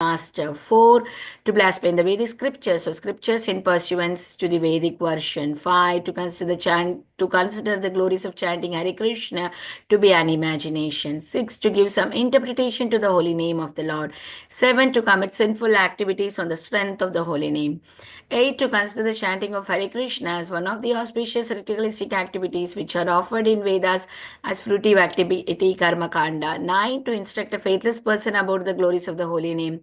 Master 4 to blaspheme the Vedic scriptures, so scriptures in pursuance to the Vedic version. 5 to consider the glories of chanting Hare Krishna to be an imagination. 6 to give some interpretation to the holy name of the Lord. 7 to commit sinful activities on the strength of the holy name. 8 to consider the chanting of Hare Krishna as one of the auspicious ritualistic activities which are offered in Vedas as fruitive activity karma kanda. 9 to instruct a faithless person about the glories of the holy name.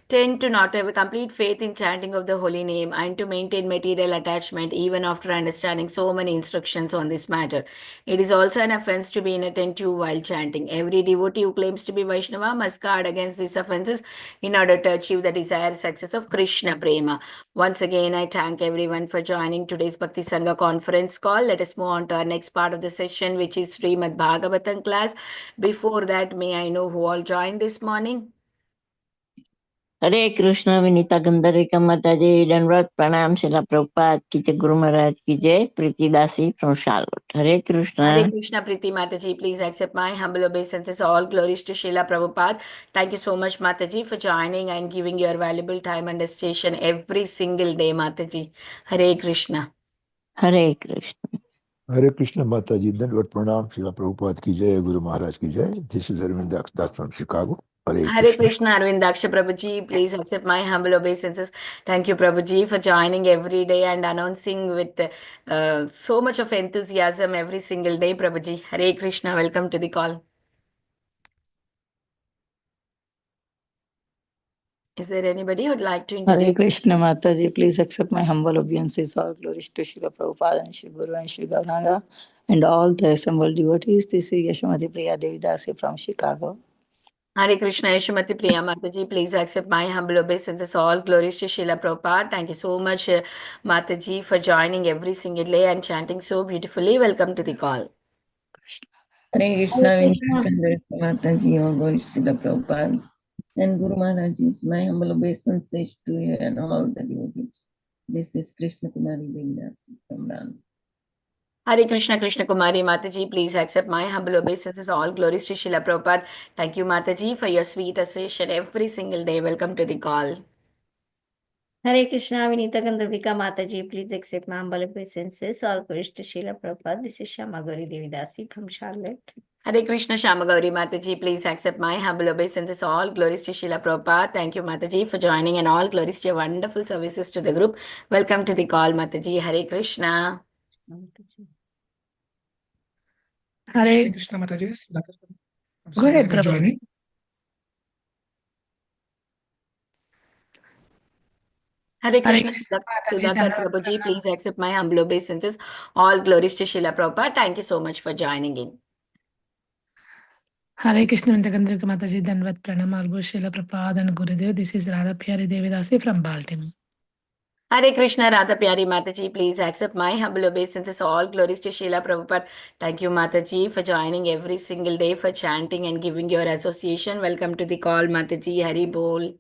10 to not have a complete faith in chanting of the holy name and to maintain material attachment even after understanding so many instructions on this matter. It is also an offense to be inattentive while chanting. Every devotee who claims to be Vaishnava must guard against these offenses in order to achieve the desired success of Krishna Prema. Once again, I thank everyone for joining today's Bhakti Sangha conference call. Let us move on to our next part of the session, which is Srimad Bhagavatam class. Before that, may I know who all joined this morning? हरे कृष्ण विनीता गंधर्विका माता जी दंडवत प्रणाम शिला प्रभुपाद की जय गुरु महाराज की जय प्रीति दासी from Charlotte Hare Krishna Hare Krishna Priti Mataji, please accept my humble obeisances. All glories to Srila Prabhupada. Thank you so much, Mataji, for joining and giving your valuable time and station every single day, Mataji. Hare Krishna. Hare Krishna Hare Krishna Mataji, Dandavad Pranam, Srila Prabhupada ki jai, Guru Maharaj ki jai. This is Arvind Das from Chicago. Hare Krishna Arvindaksha Prabhuji, please accept my humble obeisances. Thank you, Prabhuji, for joining every day and announcing with so much of enthusiasm every single day, Prabhuji. Hare Krishna, welcome to the call. Is there anybody who would like to introduce? Hare Krishna Mataji, please accept my humble obeisances. All glories to Srila Prabhupada and Sri Guru and Sri Gauranga and all the assembled devotees. This is Yashamati Priya Devidasi from Chicago. Hare Krishna Yashamati Priya Mataji, please accept my humble obeisances. All glories to Srila Prabhupada. Thank you so much, Mataji, for joining every single day and chanting so beautifully. Welcome to the call. Hare Krishna Mataji, all glories to Srila Prabhupada. And Guru Maharaj is my humble obeisances to you and all the devotees. This is Krishna Kumari Devidasi from Ran. Hare Krishna Krishna Kumari Mataji, please accept my humble obeisances. All glories to Srila Prabhupada. Thank you, Mataji, for your sweet association every single day. Welcome to the call. Hare Krishna Vinita Gandharvika Mataji, please accept my humble obeisances. All glories to Srila Prabhupada. This is Shamagori Devidasi from Charlotte. Hare Krishna Shamagauri Mataji, please accept my humble obeisances. All glories to Srila Prabhupada. Thank you, Mataji, for joining and all glories to your wonderful services to the group. Welcome to the call, Mataji. Hare Krishna. Hare Krishna Mataji. Go ahead, for Prabhu. joining. Hare Krishna Mataji, Sudhakar Prabhuji, please accept my humble obeisances. All glories to Srila Prabhupada. Thank you so much for joining in. Hare Krishna Gandharvika Mataji, Danvat Pranam, Argo Srila Prabhupada and Gurudev. This is Radha Pyari Devidasi from Baltimore. Hare Krishna Radha Pyari Mataji, please accept my humble obeisances. All glories to Srila Prabhupada. Thank you, Mataji, for joining every single day for chanting and giving your association. Welcome to the call, Mataji. Hari Bol.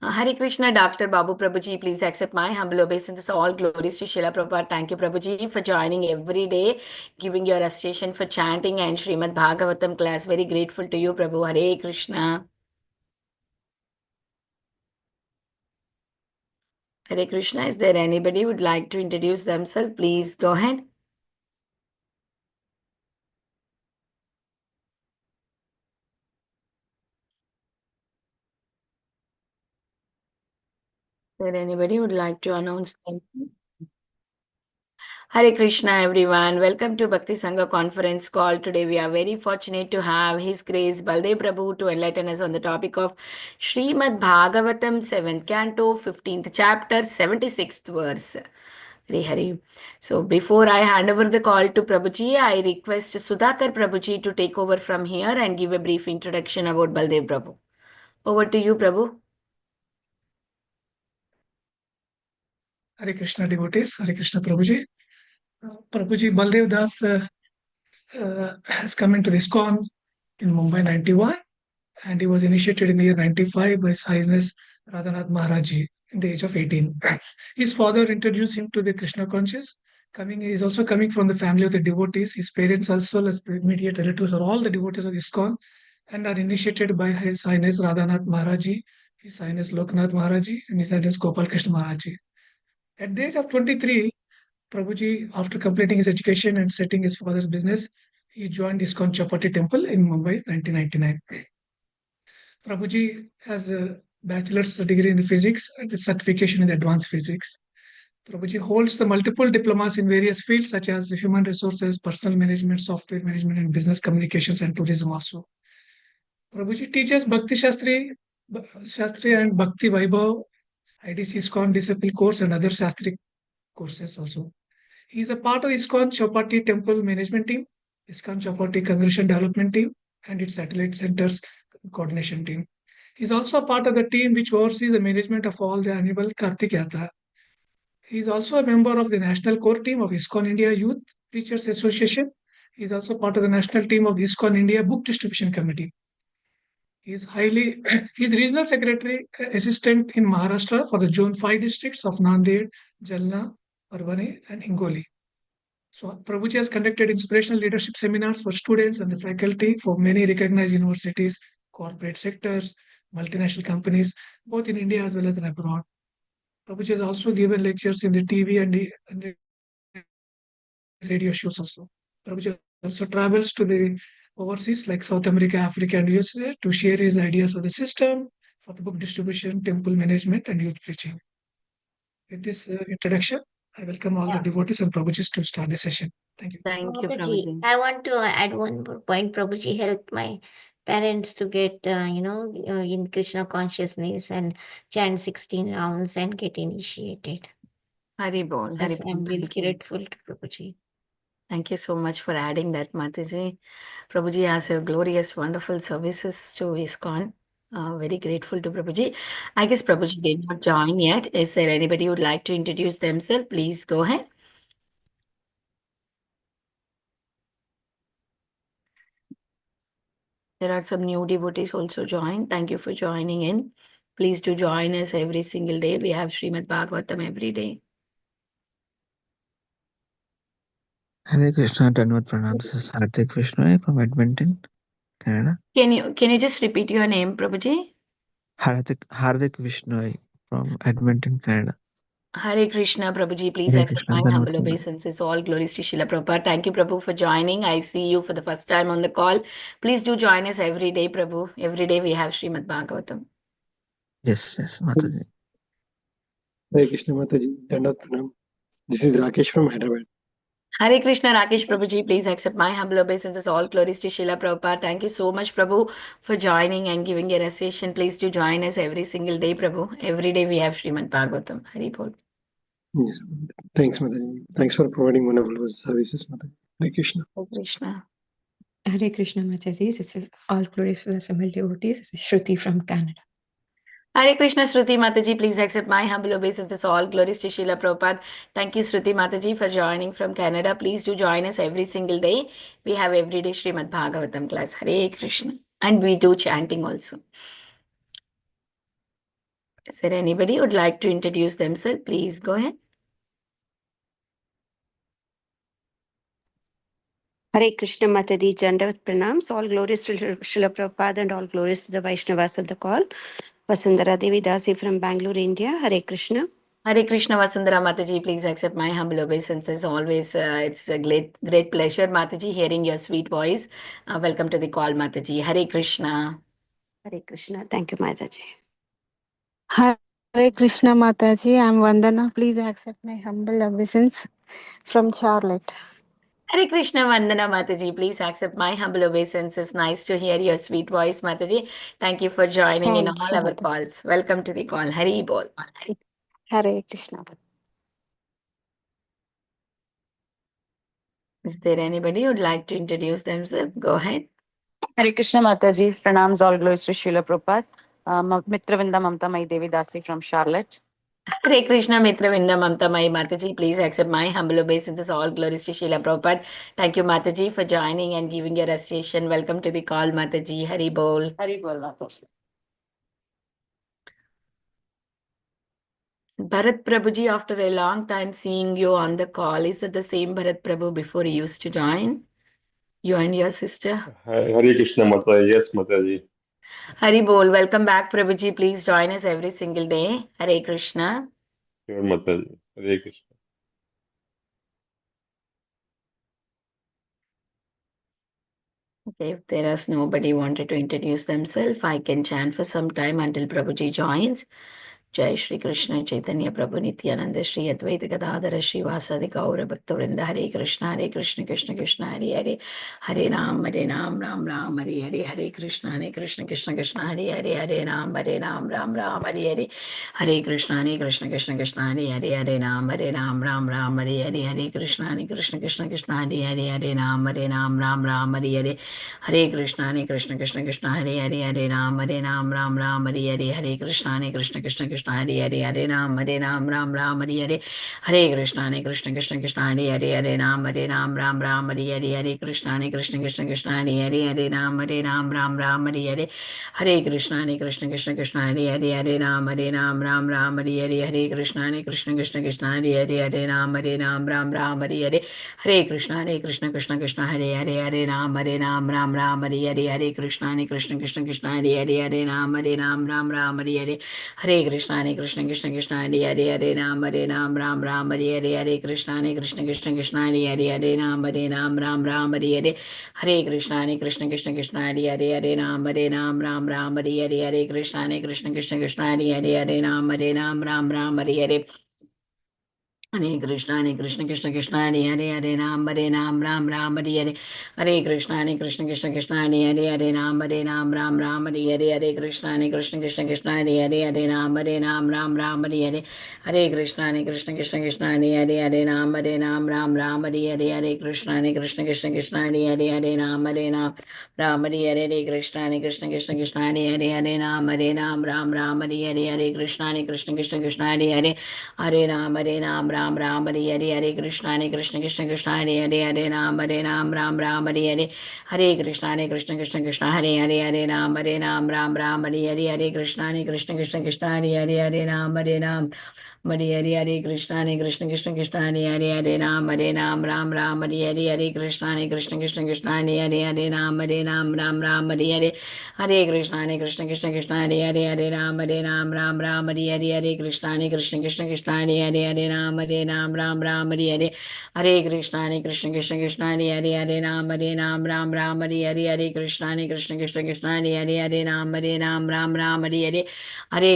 Hare Krishna, Dr. Babu Prabhuji, please accept my humble obeisances. All glories to Srila Prabhupada. Thank you, Prabhuji, for joining every day, giving your association for chanting and Srimad Bhagavatam class. Very grateful to you, Prabhu. Hare Krishna. Hare Krishna. Is there anybody who would like to introduce themselves? Please go ahead. Is there anybody who would like to announce them? Hare Krishna, everyone. Welcome to Bhakti Sangha conference call. Today we are very fortunate to have His Grace Baldev Prabhu to enlighten us on the topic of Srimad Bhagavatam, 7th canto, 15th chapter, 76th verse. Hare Hare. So before I hand over the call to Prabhuji, I request Sudhakar Prabhuji to take over from here and give a brief introduction about Baldev Prabhu. Over to you, Prabhu. Hare Krishna devotees. Hare Krishna Prabhuji. Prabhuji Baldev Das has come into ISKCON in Mumbai 91 and he was initiated in the year 95 by His Highness Radhanath Maharaj Ji in the age of 18. His father introduced him to the Krishna conscious. He is also coming from the family of the devotees. His parents, as well as the immediate relatives, are all the devotees of ISKCON. and are initiated by His Highness Radhanath Maharaji, His Highness Loknath Maharaji, and His Highness Gopal Krishna Maharaji. At the age of 23, Prabhuji, after completing his education and setting his father's business, he joined ISKCON Chapati Temple in Mumbai, 1999. Prabhuji has a bachelor's degree in physics and a certification in advanced physics. Prabhuji holds the multiple diplomas in various fields such as human resources, personal management, software management, and business communications and tourism also. Prabhuji teaches Shastri and Bhakti Vaibhav, IDC ISKCON Disciple course and other Shastri courses also. He is a part of ISKCON Chapati Temple Management Team, ISKCON Chapati Congregation Development Team, and its satellite centers coordination team. He is also a part of the team which oversees the management of all the annual Kartik Yatra. He is also a member of the national core team of ISKCON India Youth Preachers Association. He is also part of the national team of the ISKCON India Book Distribution Committee. He is regional secretary assistant in Maharashtra for the Zone 5 districts of Nanded, Jalna, Parvane, and Hingoli. So Prabhuji has conducted inspirational leadership seminars for students and the faculty for many recognized universities, corporate sectors, multinational companies, both in India as well as abroad. Prabhuji has also given lectures in the TV and the radio shows also. Prabhuji also travels to the overseas like South America, Africa, and USA to share his ideas of the system for the book distribution, temple management, and youth preaching. With this introduction, I welcome all the devotees and Prabhujis to start the session. Thank you. Thank you, Prabhuji, Prabhuji. I want to add one more point. Prabhuji helped my parents to get, in Krishna consciousness and chant 16 rounds and get initiated. Hari Bol, Hari Yes, Bol. I'm really Thank you. grateful to Prabhuji. Thank you so much for adding that, Mataji. Prabhuji has a glorious, wonderful services to ISKCON. Very grateful to Prabhuji. I guess Prabhuji did not join yet. Is there anybody who would like to introduce themselves? Please go ahead. There are some new devotees also joined. Thank you for joining in. Please do join us every single day. We have Srimad Bhagavatam every day. Hare Krishna, Tanvat Pranam. This is Hardik Vishnoy from Edmonton, Canada. Can you just repeat your name, Prabhuji? Hardik Vishnoy from Edmonton, Canada. Hare Krishna, Prabhuji, please Hare accept Krishna, my Tanvat humble Pranam. obeisances. All glories to Srila Prabhupada. Thank you, Prabhu, for joining. I see you for the first time on the call. Please do join us every day, Prabhu. Every day we have Srimad Bhagavatam. Yes, Mataji. Hare Krishna Mataji, Dandavat Pranam. This is Rakesh from Hyderabad. Hare Krishna, Rakesh Prabhuji, please accept my humble obeisances. All glories to Srila Prabhupada. Thank you so much, Prabhu, for joining and giving your association. Please do join us every single day, Prabhu. Every day we have Srimad Bhagavatam. Hari Bol. Yes. Thanks, Mataji. Thanks for providing wonderful services, Mataji. Hare Krishna. Hare Krishna. Hare Krishna Mataji, this is all glories to the assembled devotees. This is Shruti from Canada. Hare Krishna, Shruti Mataji, please accept my humble obeisances. All glories to Srila Prabhupada. Thank you, Shruti Mataji, for joining from Canada. Please do join us every single day. We have everyday Srimad Bhagavatam class. Hare Krishna. And we do chanting also. Is there anybody who would like to introduce themselves? Please go ahead. Hare Krishna Matadi, Dandavat Pranams. All glories to Srila Prabhupada and all glories to the Vaishnavas of the call. Vasundhara Devi Dasi from Bangalore, India. Hare Krishna. Hare Krishna, Vasundhara Mataji, please accept my humble obeisances. Always, it's a great pleasure, Mataji, hearing your sweet voice. Welcome to the call, Mataji. Hare Krishna. Hare Krishna. Thank you, Mataji. Hare Krishna Mataji, I'm Vandana. Please accept my humble obeisance from Charlotte. Hare Krishna, Vandana Mataji, please accept my humble obeisances. Nice to hear your sweet voice, Mataji. Thank you for joining in Thank all you, our Mataji. calls. Welcome to the call. Hari Bol. Hare Krishna. Is there anybody who would like to introduce themselves? Go ahead. Hare Krishna Mataji, pranams, all glories to Srila Prabhupada. Mitravinda Mamta Mai Devi Dasi from Charlotte. Hare Krishna, Mitra Vinda Mamta Mai Mataji, please accept my humble obeisances. All glories to Srila Prabhupada. Thank you, Mataji, for joining and giving your association. Welcome to the call, Mataji. Hari Bol. Hari Bol Mataji. Bharat Prabhuji, after a long time seeing you on the call, is it the same Bharat Prabhu before he used to join? You and your sister. Hare Krishna Mata. Yes, Mataji. Hari Bol. Welcome back, Prabhuji. Please join us every single day. Hare Krishna. Sure, Mataji. Hare Krishna. Okay, if there is nobody wanted to introduce themselves, I can chant for some time until Prabhuji joins. Jai Shri Krishna Chaitanya Prabhu Nityananda Shri Advaita Gadadhara Shivasadi Gaura Bhakta Vrinda Hare Krishna Krishna Krishna Hare Hare Hare Ram Ram Ram Hare Hare Hare Krishna Krishna Krishna Hare Hare Hare Ram Ram Ram Hare Hare Hare Krishna Krishna Krishna Hare Hare Hare Ram Ram Ram Hare Hare Hare Krishna Krishna Hare Hare Hare Ram Ram Hare Hare Hare Krishna Krishna Hare Hare Hare Ram Ram Hare Hare Hare Krishna Krishna Hare Hare Ram Ram Hare Hare Hare Krishna Krishna Hare Hare Ram Ram Hare Hare Hare Krishna Krishna Hare Hare Ram Ram Hare Hare Hare Krishna Krishna Hare Hare Ram Ram Hare Hare Hare Krishna Krishna Hare Hare Ram Ram Hare Hare Hare Krishna Krishna Hare Hare Ram Ram Hare Hare Hare Krishna Krishna Hare Hare Ram Ram Hare Hare Hare Krishna Krishna Hare Hare Ram Ram Hare Hare Hare Krishna Krishna Hare Hare Ram Ram Hare Hare Hare Krishna Krishna Hare Hare Ram Ram Hare Hare Hare Krishna Krishna Hare Hare Ram Ram Hare Hare Hare Krishna Krishna Hare Hare Ram Ram Hare Hare Hare Krishna Krishna Hare Hare Ram Ram Hare Hare Hare Krishna Krishna Hare Hare Ram Ram Hare Hare Hare Krishna Krishna Hare Hare Ram Ram Hare Hare Hare Krishna Krishna Hare Hare Ram Ram Hare Hare Hare Krishna Krishna Hare Hare Ram Ram Hare Hare Hare Krishna Krishna Hare Hare Hare Ram Ram Hare Hare Hare Krishna Krishna Hare Hare Ram Ram Hare Hare Hare Krishna Krishna Hare Hare Ram Ram Hare Hare Hare Krishna Krishna Hare Hare Ram Hare Hare Krishna Krishna Hare Hare Ram Ram Hare Hare Krishna Krishna Hare Hare Ram Ram Hare Hare Hare Krishna Krishna Hare Hare Ram Ram Hare Hare Krishna Krishna Hare Hare Ram Ram Hare Hare Hare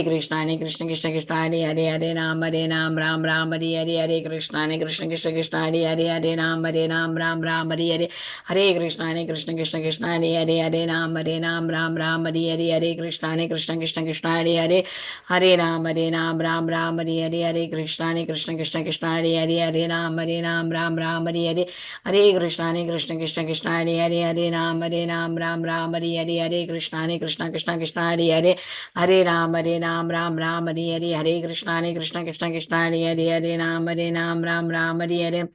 Krishna Krishna Hare Hare Ram Ram Hare Hare Hare Krishna Krishna Hare Hare Ram Ram Hare Hare Hare Krishna Krishna Hare Hare Ram Ram Hare Hare Hare Krishna Krishna Hare Hare Ram Ram Hare Hare Hare Krishna Krishna Hare Hare Ram Ram Hare Hare Hare Krishna Krishna Hare Hare Hare Ram Ram Hare Hare Hare Krishna Krishna Hare Hare Ram Hare Hare Hare Krishna Krishna Hare Hare Ram Ram Hare Hare Hare Krishna Krishna Hare Hare Hare Ram Ram Hare Hare Hare Krishna Krishna Hare Hare Ram Hare Hare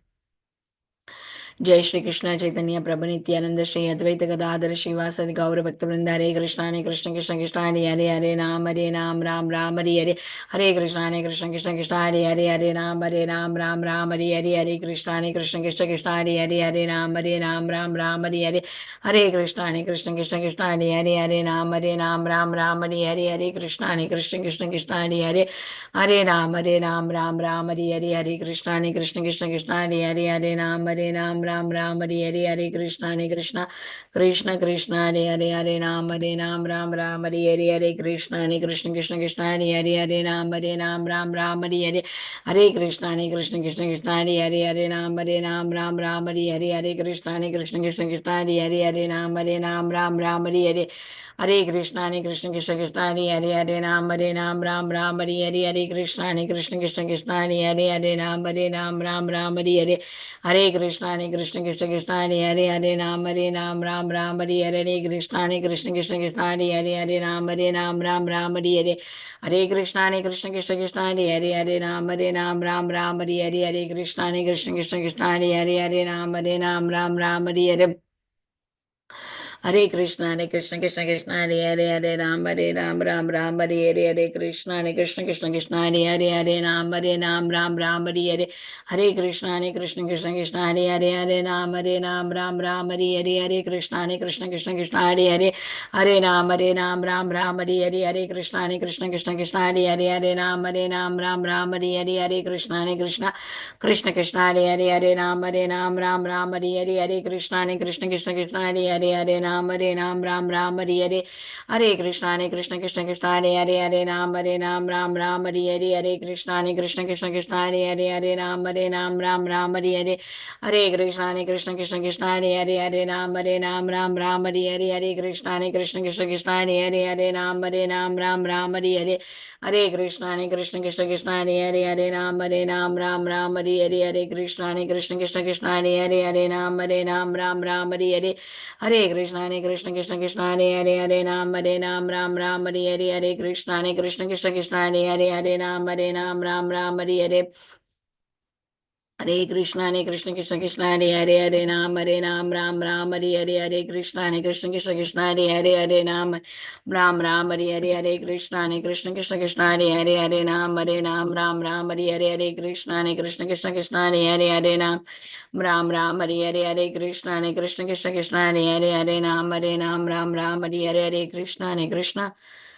जय श्री कृष्ण चैतन्य प्रभु नित्यानंद श्री अद्वैत गदाधर शिवासदि गौर भक्त वृंद हरे कृष्ण कृष्ण हरे हरे हरे राम राम राम हरे हरे हरे कृष्ण हरे हरे राम राम हरे हरे हरे कृष्ण कृष्ण हरे राम राम हरे हरे हरे कृष्ण कृष्ण हरे राम राम हरे हरे हरे कृष्ण कृष्ण हरे राम हरे कृष्ण हरे राम हरे हरे कृष्ण हरे राम हरे हरे कृष्ण हरे राम हरे हरे हरे कृष्ण कृष्ण हरे राम हरे हरे कृष्ण हरे राम हरे हरे हरे कृष्ण हरे राम हरे हरे कृष्ण हरे राम हरे हरे हरे कृष्ण हरे राम हरे हरे कृष्ण हरे राम हरे हरे हरे कृष्ण हरे राम हरे हरे हरे कृष्ण हरे Ram Hare Hare Hare Krishna Krishna Krishna Hare Ram Ram Ram Hare Krishna Krishna Krishna Hare Ram Ram Hare Krishna Krishna Hare Ram Ram Hare Krishna Krishna Hare Ram Hare Krishna Hare Ram Hare Krishna Hare Krishna Hare Ram Hare Krishna Hare Krishna Hare Krishna Hare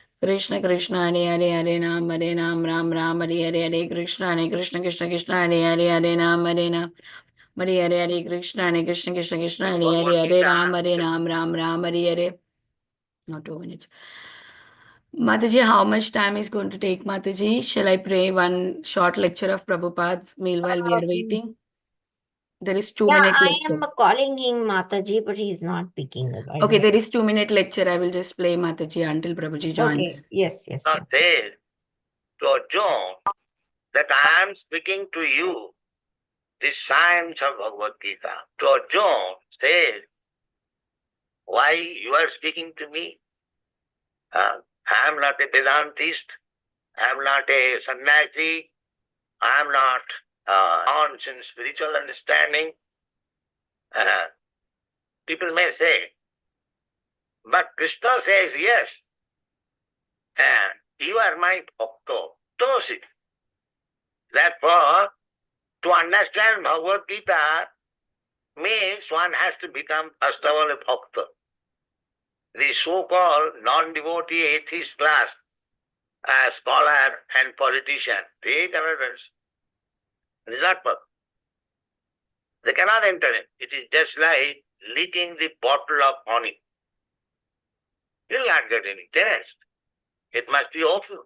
Krishna Hare No, 2 minutes. Mataji, how much time is going to take, Mataji? Shall I pray one short lecture of Prabhupada meanwhile we are waiting? There is 2 minute I lecture. am calling him Mataji, but he's not picking up. Okay, there is 2 minute lecture. I will just play Mataji until Prabhuji joins. Okay, yes. Says to Arjuna that I am speaking to you the science of Bhagavad Gita. To Arjuna says, why you are speaking to me? I am not a Vedantist. I am not a sannyasi. I am not on in spiritual understanding. People may say, but Krishna says yes. And you are my bhakta. Tosi. Therefore, to understand Bhagavad Gita means one has to become Astavala Bhakta. The so-called non-devotee atheist class, scholar and politician, they cannot understand. It is not possible. They cannot enter in. It is just like licking the bottle of honey. You will not get any taste. It must be open.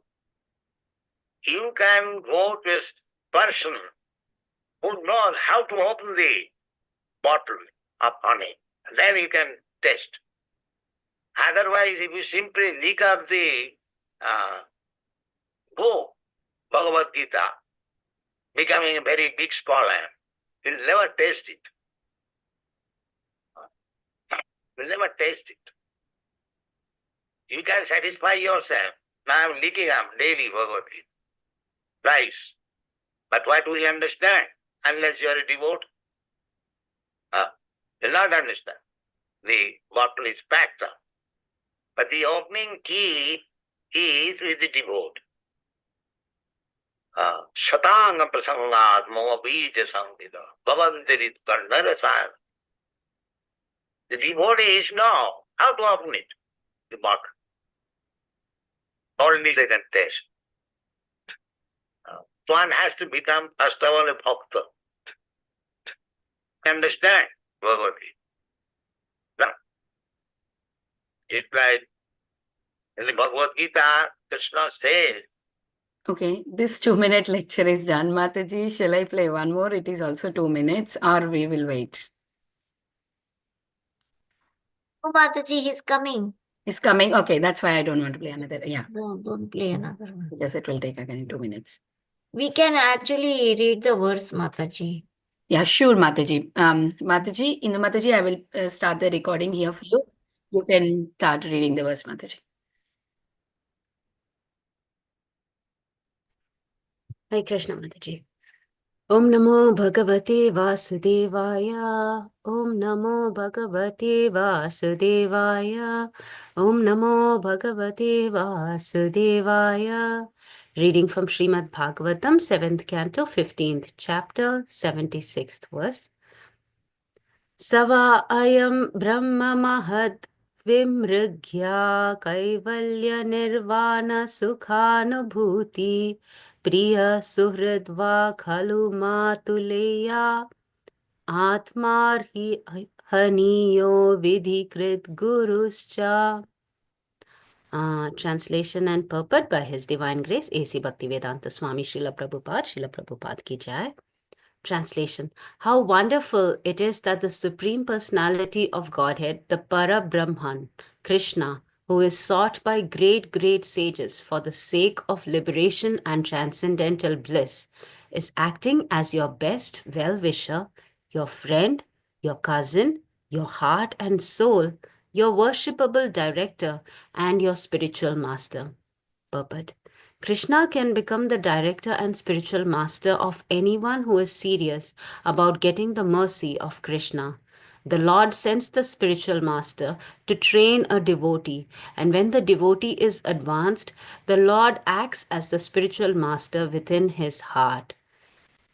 You can go to a person who knows how to open the bottle of honey. And then you can taste. Otherwise, if you simply lick up the book, Bhagavad Gita, becoming a very big scholar, you'll never taste it. You'll never taste it. You can satisfy yourself. Now I'm licking up daily Bhagavad Gita. Twice. But what do you understand? Unless you are a devotee, you'll not understand. The bottle is packed up. But the opening key is with the devotee. Shatanga prasangat moha bija samvida bhavantirit karnarasan. The devotees know how to open it, the bottle. Only they can taste. One has to become Astavala Bhakta. Understand Bhagavad Gita. It's like in the Bhagavad Gita, Krishna says, Okay, this 2 minute lecture is done. Mataji, shall I play one more? It is also 2 minutes, or we will wait. Oh, Mataji, he's coming. He's coming. Okay, that's why I don't want to play another. Yeah. No, don't play another one. Because it will take again 2 minutes. We can actually read the verse, Mataji. Yeah, sure, Mataji. Mataji, I will start the recording here for you. You can start reading the verse, Mataji. Hare Krishna, Mataji. Om Namo Bhagavate Vasudevaya. Om Namo Bhagavate Vasudevaya. Om Namo Bhagavate Vasudevaya. Reading from Srimad Bhagavatam, 7th Canto, 15th Chapter, 76th Verse. Sava ayam brahma mahad vimrigya kaivalya nirvana sukhanubhuti priya suhridva khalu matuleya atmarhi haniyo vidhikrit guruscha. Translation and purport by His Divine Grace A.C. Bhaktivedanta Swami Srila Prabhupada ki jai. Translation. How wonderful it is that the Supreme Personality of Godhead, the Para Brahman, Krishna, who is sought by great sages for the sake of liberation and transcendental bliss, is acting as your best well-wisher, your friend, your cousin, your heart and soul, your worshipable director, and your spiritual master. Purport. Krishna can become the director and spiritual master of anyone who is serious about getting the mercy of Krishna. The Lord sends the spiritual master to train a devotee, and when the devotee is advanced, the Lord acts as the spiritual master within his heart.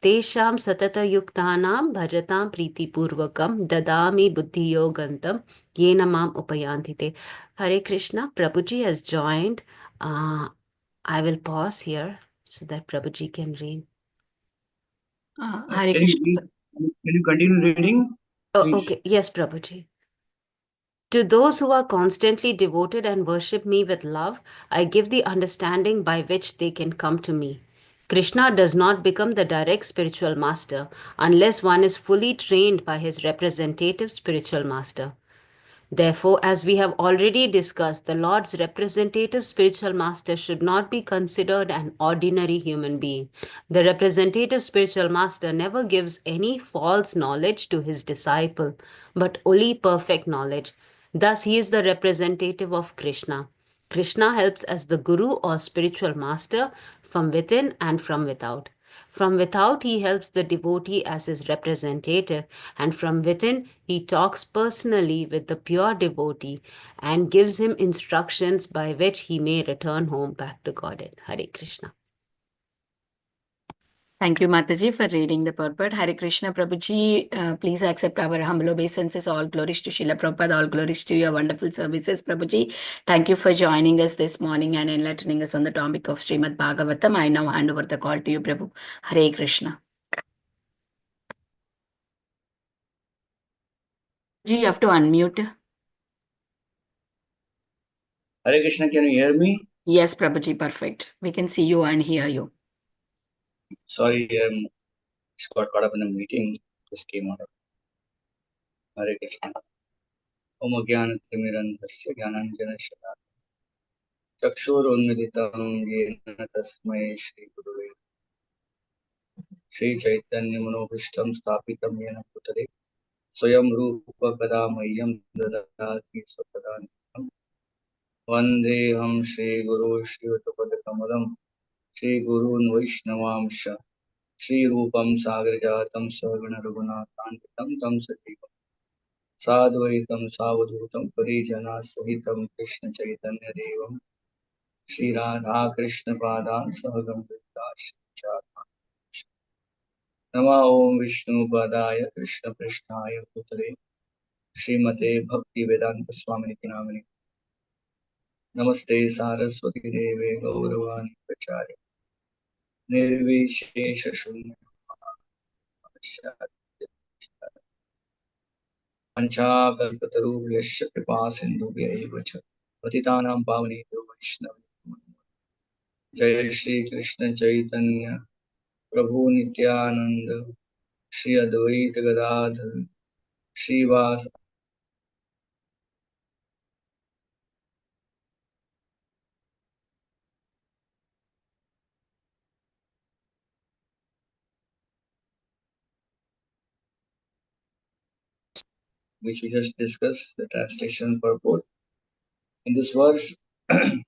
Tesham satata yuktanam bhajatam pritipurvakam dadami buddhiyogantam yena mam upayantite. Hare Krishna, Prabhuji has joined. I will pause here so that Prabhuji can read. Hare Krishna. Can you continue reading? Oh, okay. Yes, Prabhuji. To those who are constantly devoted and worship me with love, I give the understanding by which they can come to me. Krishna does not become the direct spiritual master unless one is fully trained by his representative spiritual master. Therefore, as we have already discussed, the Lord's representative spiritual master should not be considered an ordinary human being. The representative spiritual master never gives any false knowledge to his disciple, but only perfect knowledge. Thus, he is the representative of Krishna. Krishna helps as the guru or spiritual master from within and from without. From without, he helps the devotee as his representative, and from within, he talks personally with the pure devotee and gives him instructions by which he may return home back to Godhead. Hare Krishna. Thank you, Mataji, for reading the purport. Hare Krishna, Prabhuji, please accept our humble obeisances. All glories to Srila Prabhupada. All glories to your wonderful services, Prabhuji. Thank you for joining us this morning and enlightening us on the topic of Srimad Bhagavatam. I now hand over the call to you, Prabhu. Hare Krishna. You have to unmute. Hare Krishna, can you hear me? Yes, Prabhuji, perfect. We can see you and hear you. Sorry, just got caught up in a meeting. Just came out of Hare Krishna. Om Agyan Timirandasya Gyananjana Shalakaya Chakshurunmilitam Yena Tasmai Shri Gurave Shri Chaitanya Manobhishtam Sthapitam Yena Putale Swayam Rupa Kadamayyam Dadati Swapadanam Vandeham Shri Guru Shri Utapadakamalam Shri Gurun Vaishnavamsha Shri Rupam Sagrajatam Sagana Raghunatantam Tam Sajivam Sadvaitam Savadhutam Parijana Sahitam Krishna Chaitanya Devam Shri Radha Krishna Padan Sahagam Vidas Nama Om Vishnu Padaya Krishna Prishnaya Putale Srimate Bhakti Vedanta Swami Namani Namaste Saraswati Deve Gauravani Prachari Nirvishesha Shunya Panchakalpatarubhyasya Kripa Sindhubhyaiva Cha Patitanam Pavanebhyo Vaishnavibhyo Jai Shri Krishna Chaitanya Prabhu Nityananda Shri Advaita Gadadhar Shri Vas which we just discussed, the translation purport. In this verse, the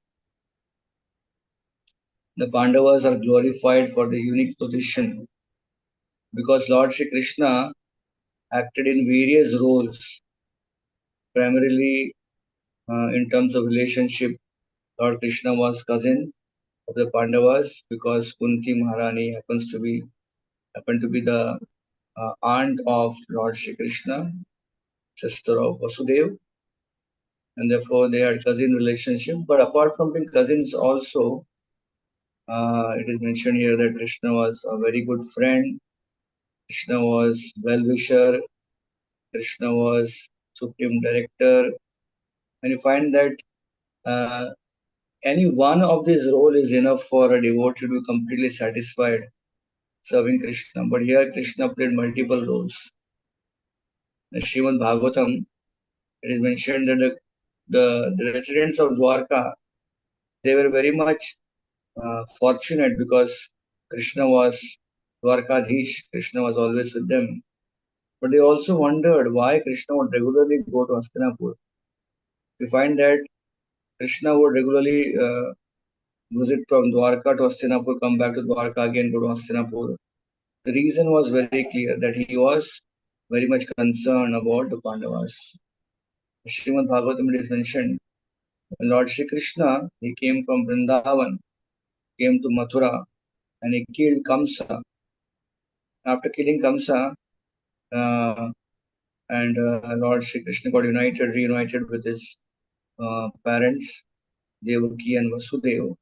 Pandavas are glorified for the unique position because Lord Shri Krishna acted in various roles, primarily in terms of relationship. Lord Krishna was cousin of the Pandavas because Kunti Maharani happened to be the aunt of Lord Shri Krishna, sister of Vasudev, and therefore they had cousin relationship. But apart from being cousins, also it is mentioned here that Krishna was a very good friend. Krishna was well-wisher. Krishna was supreme director. And you find that any one of these roles is enough for a devotee to be completely satisfied serving Krishna. But here Krishna played multiple roles. In Srimad Bhagavatam, it is mentioned that the residents of Dwarka, they were very much fortunate because Krishna was Dwarkadhish, Krishna was always with them. But they also wondered why Krishna would regularly go to Hastinapur. We find that Krishna would regularly visit from Dwarka to Hastinapur, come back to Dwarka again, go to Hastinapur. The reason was very clear that he was very much concerned about the Pandavas. Srimad Bhagavatam it is mentioned when Lord Shri Krishna he came from Vrindavan, came to Mathura, and he killed Kamsa. After killing Kamsa, Lord Shri Krishna got reunited with his parents, Devaki and Vasudeva.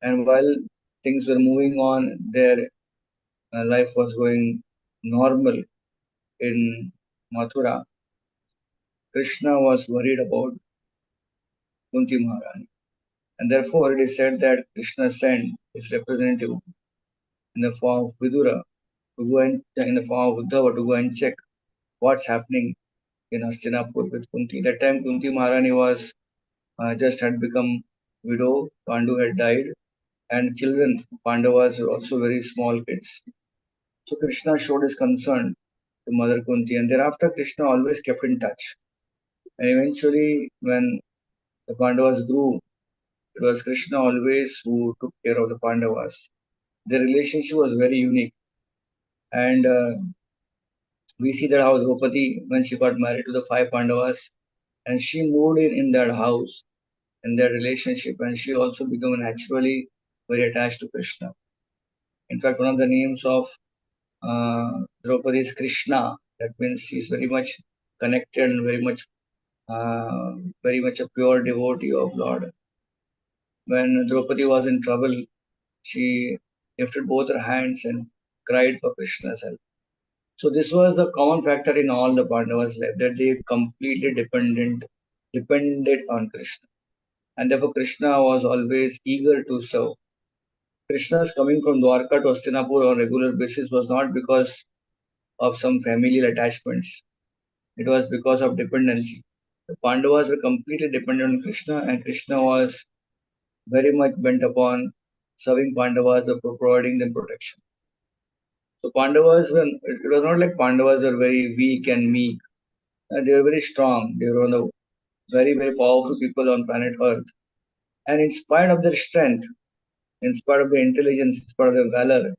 And while things were moving on, their life was going normal in Mathura. Krishna was worried about Kunti Maharani. And therefore, it is said that Krishna sent his representative in the form of Vidura to go and in the form of Uddhava to go and check what's happening in Hastinapur with Kunti. That time, Kunti Maharani was just had become widow. Pandu had died, and children Pandavas were also very small kids. So Krishna showed his concern to Mother Kunti, and thereafter Krishna always kept in touch. And eventually, when the Pandavas grew, it was Krishna always who took care of the Pandavas. Their relationship was very unique. And we see that how Draupadi, when she got married to the 5 Pandavas, and she moved in that house, in their relationship, and she also became naturally very attached to Krishna. In fact, one of the names of Draupadi is Krishna. That means she is very much connected and very much a pure devotee of Lord. When Draupadi was in trouble, she lifted both her hands and cried for Krishna's help. So this was the common factor in all the Pandavas' life, that they completely depended on Krishna. And therefore Krishna was always eager to serve. Krishna's coming from Dwarka to Hastinapur on a regular basis was not because of some familial attachments. It was because of dependency. The Pandavas were completely dependent on Krishna, and Krishna was very much bent upon serving Pandavas, providing them protection. So Pandavas, it was not like Pandavas were very weak and meek. They were very strong. They were one of the very, very powerful people on planet Earth. And in spite of their strength, in spite of their intelligence, in spite of their valor,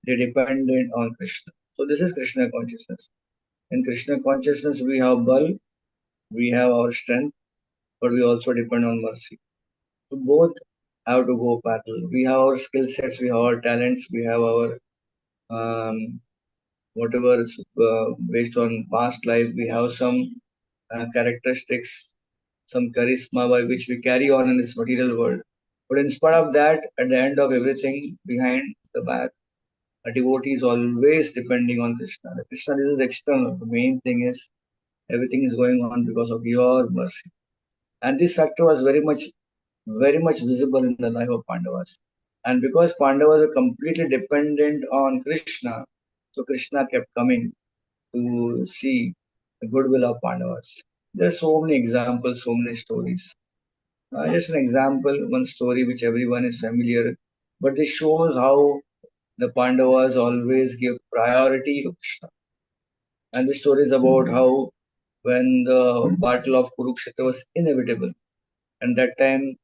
they depended on Krishna. So this is Krishna consciousness. In Krishna consciousness, we have bal, we have our strength, but we also depend on mercy. So both have to go parallel. We have our skill sets, we have our talents, we have our whatever is based on past life. We have some characteristics, some charisma by which we carry on in this material world. But in spite of that, at the end of everything, behind the back, a devotee is always depending on Krishna. The Krishna is external. The main thing is everything is going on because of your mercy. And this factor was very much visible in the life of Pandavas. And because Pandavas were completely dependent on Krishna, so Krishna kept coming to see the goodwill of Pandavas. There are so many examples, so many stories. Just an example, one story which everyone is familiar, but this shows how the Pandavas always give priority to Krishna. And the story is about how when the battle of Kurukshetra was inevitable, and that time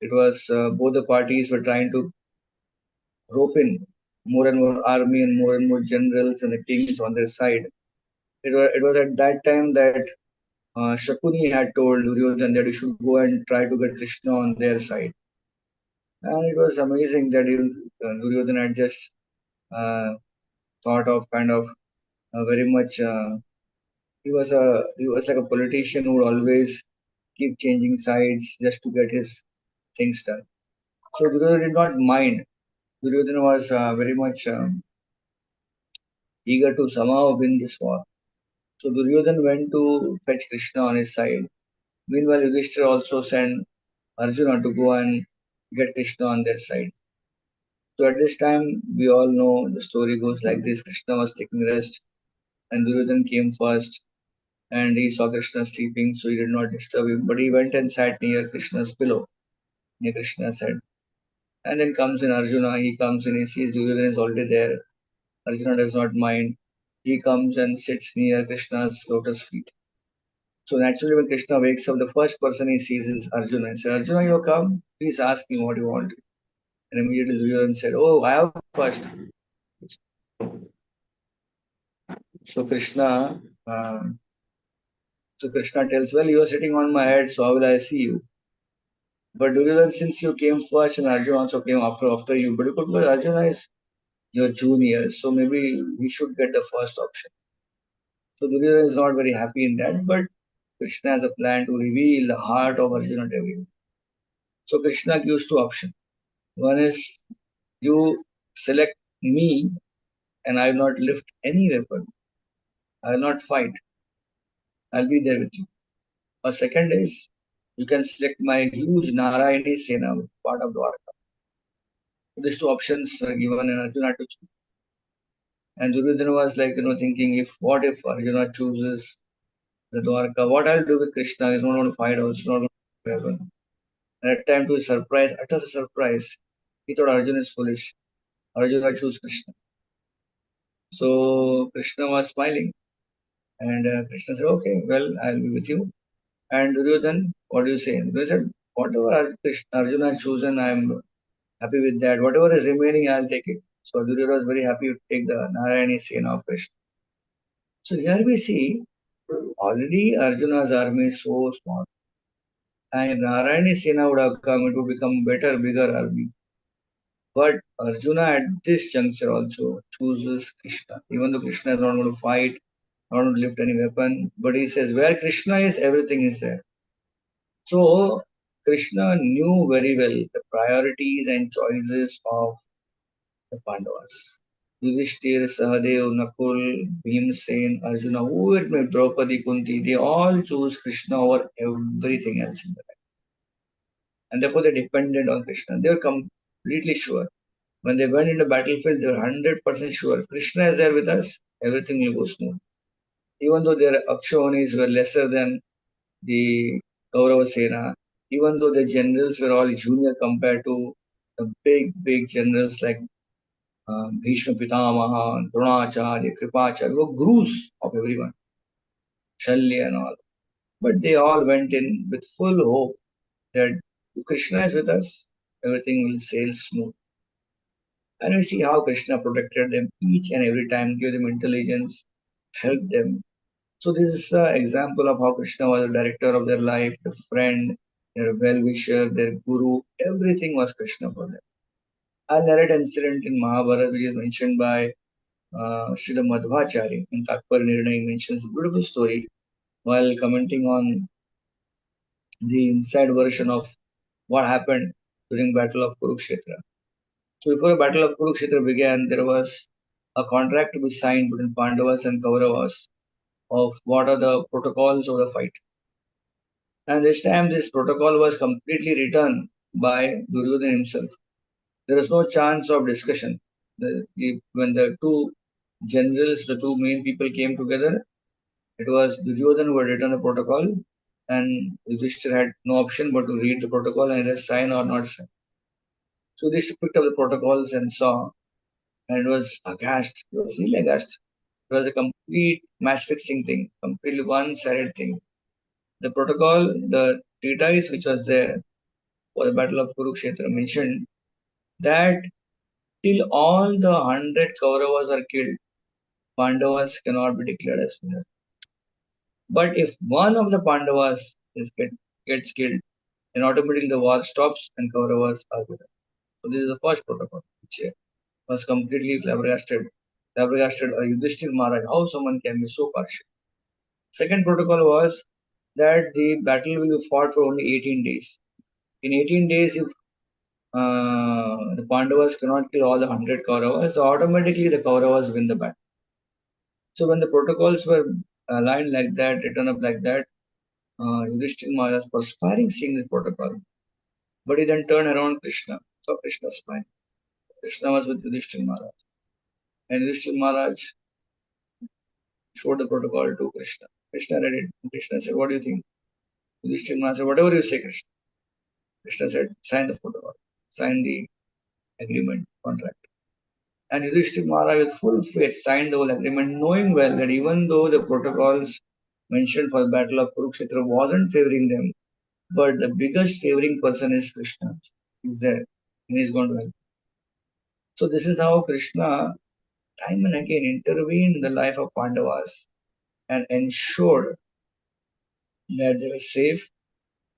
it was both the parties were trying to rope in more and more army and more generals and the kings on their side. It was at that time that Shakuni had told Duryodhan that he should go and try to get Krishna on their side. And it was amazing that Duryodhan had just thought of kind of very much. He was like a politician who would always keep changing sides just to get his things done. So Duryodhan did not mind. Duryodhan was very much eager to somehow win this war. So Duryodhan went to fetch Krishna on his side. Meanwhile, Yudhishthira also sent Arjuna to go and get Krishna on their side. So at this time, we all know the story goes like this. Krishna was taking rest and Duryodhan came first and he saw Krishna sleeping, so he did not disturb him. But he went and sat near Krishna's pillow, near Krishna's head. And then comes in Arjuna, he comes in, he sees Duryodhan is already there. Arjuna does not mind. He comes and sits near Krishna's lotus feet. So naturally, when Krishna wakes up, the first person he sees is Arjuna. He said, Arjuna, you come? Please ask me what you want. And immediately Duryodhan said, oh, I have first. So Krishna tells, well, you are sitting on my head, so how will I see you? But Duryodhan, since you came first and Arjuna also came after you, but because Arjuna is your junior, so maybe we should get the first option. So Duryodhan is not very happy in that, but Krishna has a plan to reveal the heart of Arjuna to everyone. So Krishna gives two options. One is you select me and I will not lift any weapon. I will not fight. I'll be there with you. Or second is you can select my huge Narayani Sena, part of Dwarka. So these two options are given and Arjuna to choose. And Duryodhana was like, thinking, what if Arjuna chooses the Dwarka? What I'll do with Krishna? He's not going to fight also, not going to weapon. And at time to his surprise, utter surprise, he thought Arjuna is foolish. Arjuna choose Krishna. So Krishna was smiling. And Krishna said, okay, well, I'll be with you. And Duryodhan, what do you say? Duryodhan said, whatever Arjuna has chosen, I'm happy with that. Whatever is remaining, I'll take it. So Duryodhan was very happy to take the Narayani Sena of Krishna. So here we see already Arjuna's army is so small. And if Narayani Sena would have come, it would become better, bigger army. But Arjuna at this juncture also chooses Krishna. Even though Krishna is not going to fight, not going to lift any weapon, but he says, where Krishna is, everything is there. So Krishna knew very well the priorities and choices of the Pandavas. Yudhishthir, Sahadev, Nakul, Bhimsen, Arjuna, who it may, Draupadi, Kunti, they all chose Krishna over everything else in their life. And therefore they depended on Krishna. They were completely sure. When they went into battlefield, they were 100% sure. Krishna is there with us, everything will go smooth. Even though their Akshawanis were lesser than the Kaurava Sena, even though the generals were all junior compared to the big generals like Bhishma Pitamaha, Dronacharya, Kripacharya, were gurus of everyone, Shalya and all. But they all went in with full hope that if Krishna is with us, everything will sail smooth. And we see how Krishna protected them each and every time, gave them intelligence, helped them. So this is an example of how Krishna was the director of their life, the friend, their well-wisher, their guru. Everything was Krishna for them. I'll narrate an incident in Mahabharata which is mentioned by Srila Madhvacharya in Tatpar Nirnay. Mentions a beautiful story while commenting on the inside version of what happened during Battle of Kurukshetra. So before the Battle of Kurukshetra began, there was a contract to be signed between Pandavas and Kauravas of what are the protocols of the fight. And this time this protocol was completely written by Duryodhana himself. There was no chance of discussion. When the two generals, the two main people came together, it was Duryodhana who had written the protocol and Yudhishthira had no option but to read the protocol and either sign or not sign. So Yudhishthira picked up the protocols and saw, and it was aghast. It was really aghast. It was a complete match fixing thing, completely one-sided thing. The protocol, the treatise which was there for the Battle of Kurukshetra mentioned that until all the 100 Kauravas are killed, Pandavas cannot be declared as winners. But if one of the Pandavas gets killed, then automatically the war stops and Kauravas are winners. So this is the first protocol, which was completely flabbergasted Yudhishthir Maharaj, how someone can be so partial. Second protocol was that the battle will be fought for only 18 days. In 18 days, if the Pandavas cannot kill all the 100 Kauravas, so automatically the Kauravas win the battle. So when the protocols were aligned like that, written up like that, Yudhishthir Maharaj was perspiring seeing this protocol. But he then turned around Krishna. So Krishna smiled. Krishna was with Yudhishthir Maharaj. And Yudhishthir Maharaj showed the protocol to Krishna. Krishna read it. And Krishna said, what do you think? Yudhishthir Maharaj said, whatever you say, Krishna. Krishna said, sign the protocol. Sign the agreement, contract. And Yudhishthir Maharaj with full faith signed the whole agreement, knowing well that even though the protocols mentioned for the battle of Kurukshetra wasn't favoring them, but the biggest favoring person is Krishna. He's there and he's going to help. So this is how Krishna time and again intervened in the life of Pandavas and ensured that they were safe.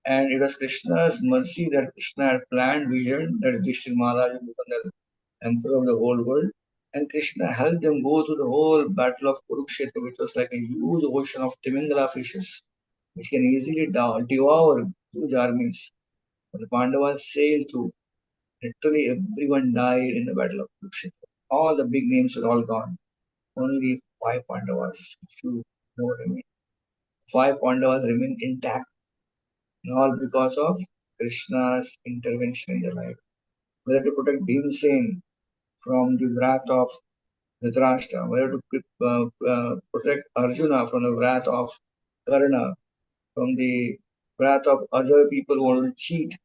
And it was Krishna's mercy that Krishna had planned, vision that Yudhishthir Maharaj would become the emperor of the whole world. And Krishna helped them go through the whole battle of Kurukshetra, which was like a huge ocean of Timingala fishes, which can easily devour huge armies. But the Pandavas sailed through. Literally everyone died in the battle of Kurukshetra. All the big names were all gone. Only 5 Pandavas, few more remain. 5 Pandavas remain intact. And all because of Krishna's intervention in their life. Whether to protect Bhimsen from the wrath of Dhritarashtra, whether to protect Arjuna from the wrath of Karna, from the wrath of other people who want to cheat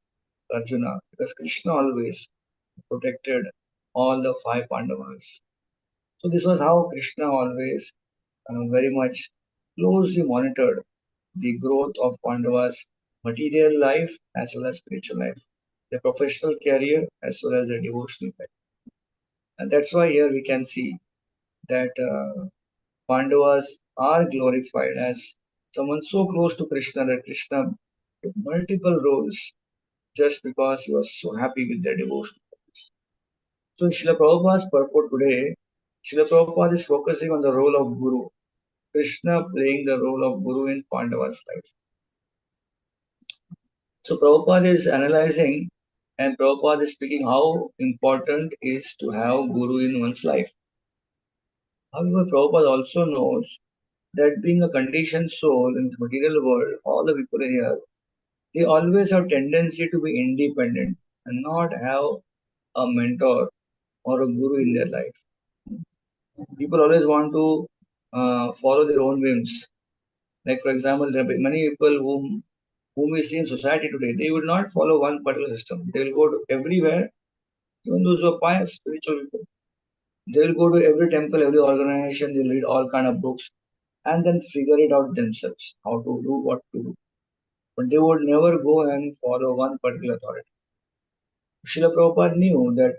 Arjuna, because Krishna always protected all the 5 Pandavas. So this was how Krishna always very much closely monitored the growth of Pandavas' material life as well as spiritual life, their professional career as well as their devotional life. And that's why here we can see that Pandavas are glorified as someone so close to Krishna that Krishna took multiple roles just because he was so happy with their devotion. So in Srila Prabhupada's purport today, Srila Prabhupada is focusing on the role of Guru, Krishna playing the role of Guru in Pandava's life. So Prabhupada is analyzing and Prabhupada is speaking how important is to have Guru in one's life. However, Prabhupada also knows that being a conditioned soul in the material world, all the people here, they always have tendency to be independent and not have a mentor or a guru in their life. People always want to follow their own whims. Like for example, there are many people whom we see in society today, they will not follow one particular system. They will go to everywhere, even those who are pious, spiritual people. They will go to every temple, every organization, they will read all kind of books and then figure it out themselves, how to do, what to do. But they would never go and follow one particular authority. Srila Prabhupada knew that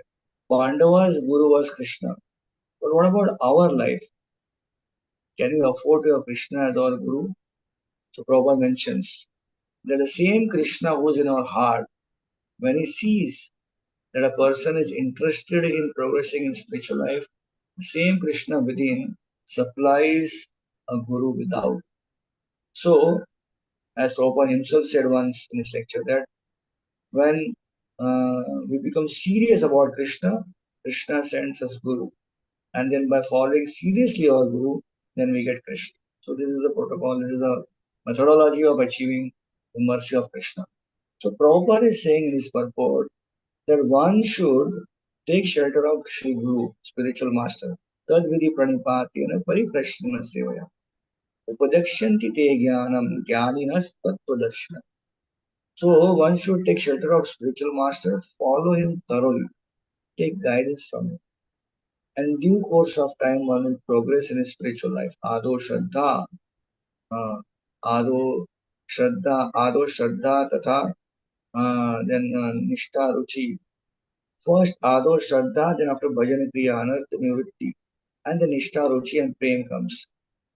Pandava's guru was Krishna. But what about our life? Can we afford to have Krishna as our guru? So Prabhupada mentions that the same Krishna who is in our heart, when he sees that a person is interested in progressing in spiritual life, the same Krishna within supplies a guru without. So, as Prabhupada himself said once in his lecture, that when we become serious about Krishna, Krishna sends us guru. And then by following seriously our guru, then we get Krishna. So this is the protocol, this is the methodology of achieving the mercy of Krishna. So Prabhupada is saying in his purport that one should take shelter of Shri Guru, spiritual master. Tad vidhi pranipatena pariprashrina sevaya. Upadakshanti te jnanam jnaninas tattvadarshana. So one should take shelter of spiritual master, follow him thoroughly, take guidance from him. And in due course of time, one will progress in his spiritual life. Ado Shraddha, Ado Shraddha, Tatha, then Nishtha Ruchi. First Ado Shraddha, then after Bhajan Kriya, Anartha Nivritti, and then Nishtha, Ruchi, and Prem comes.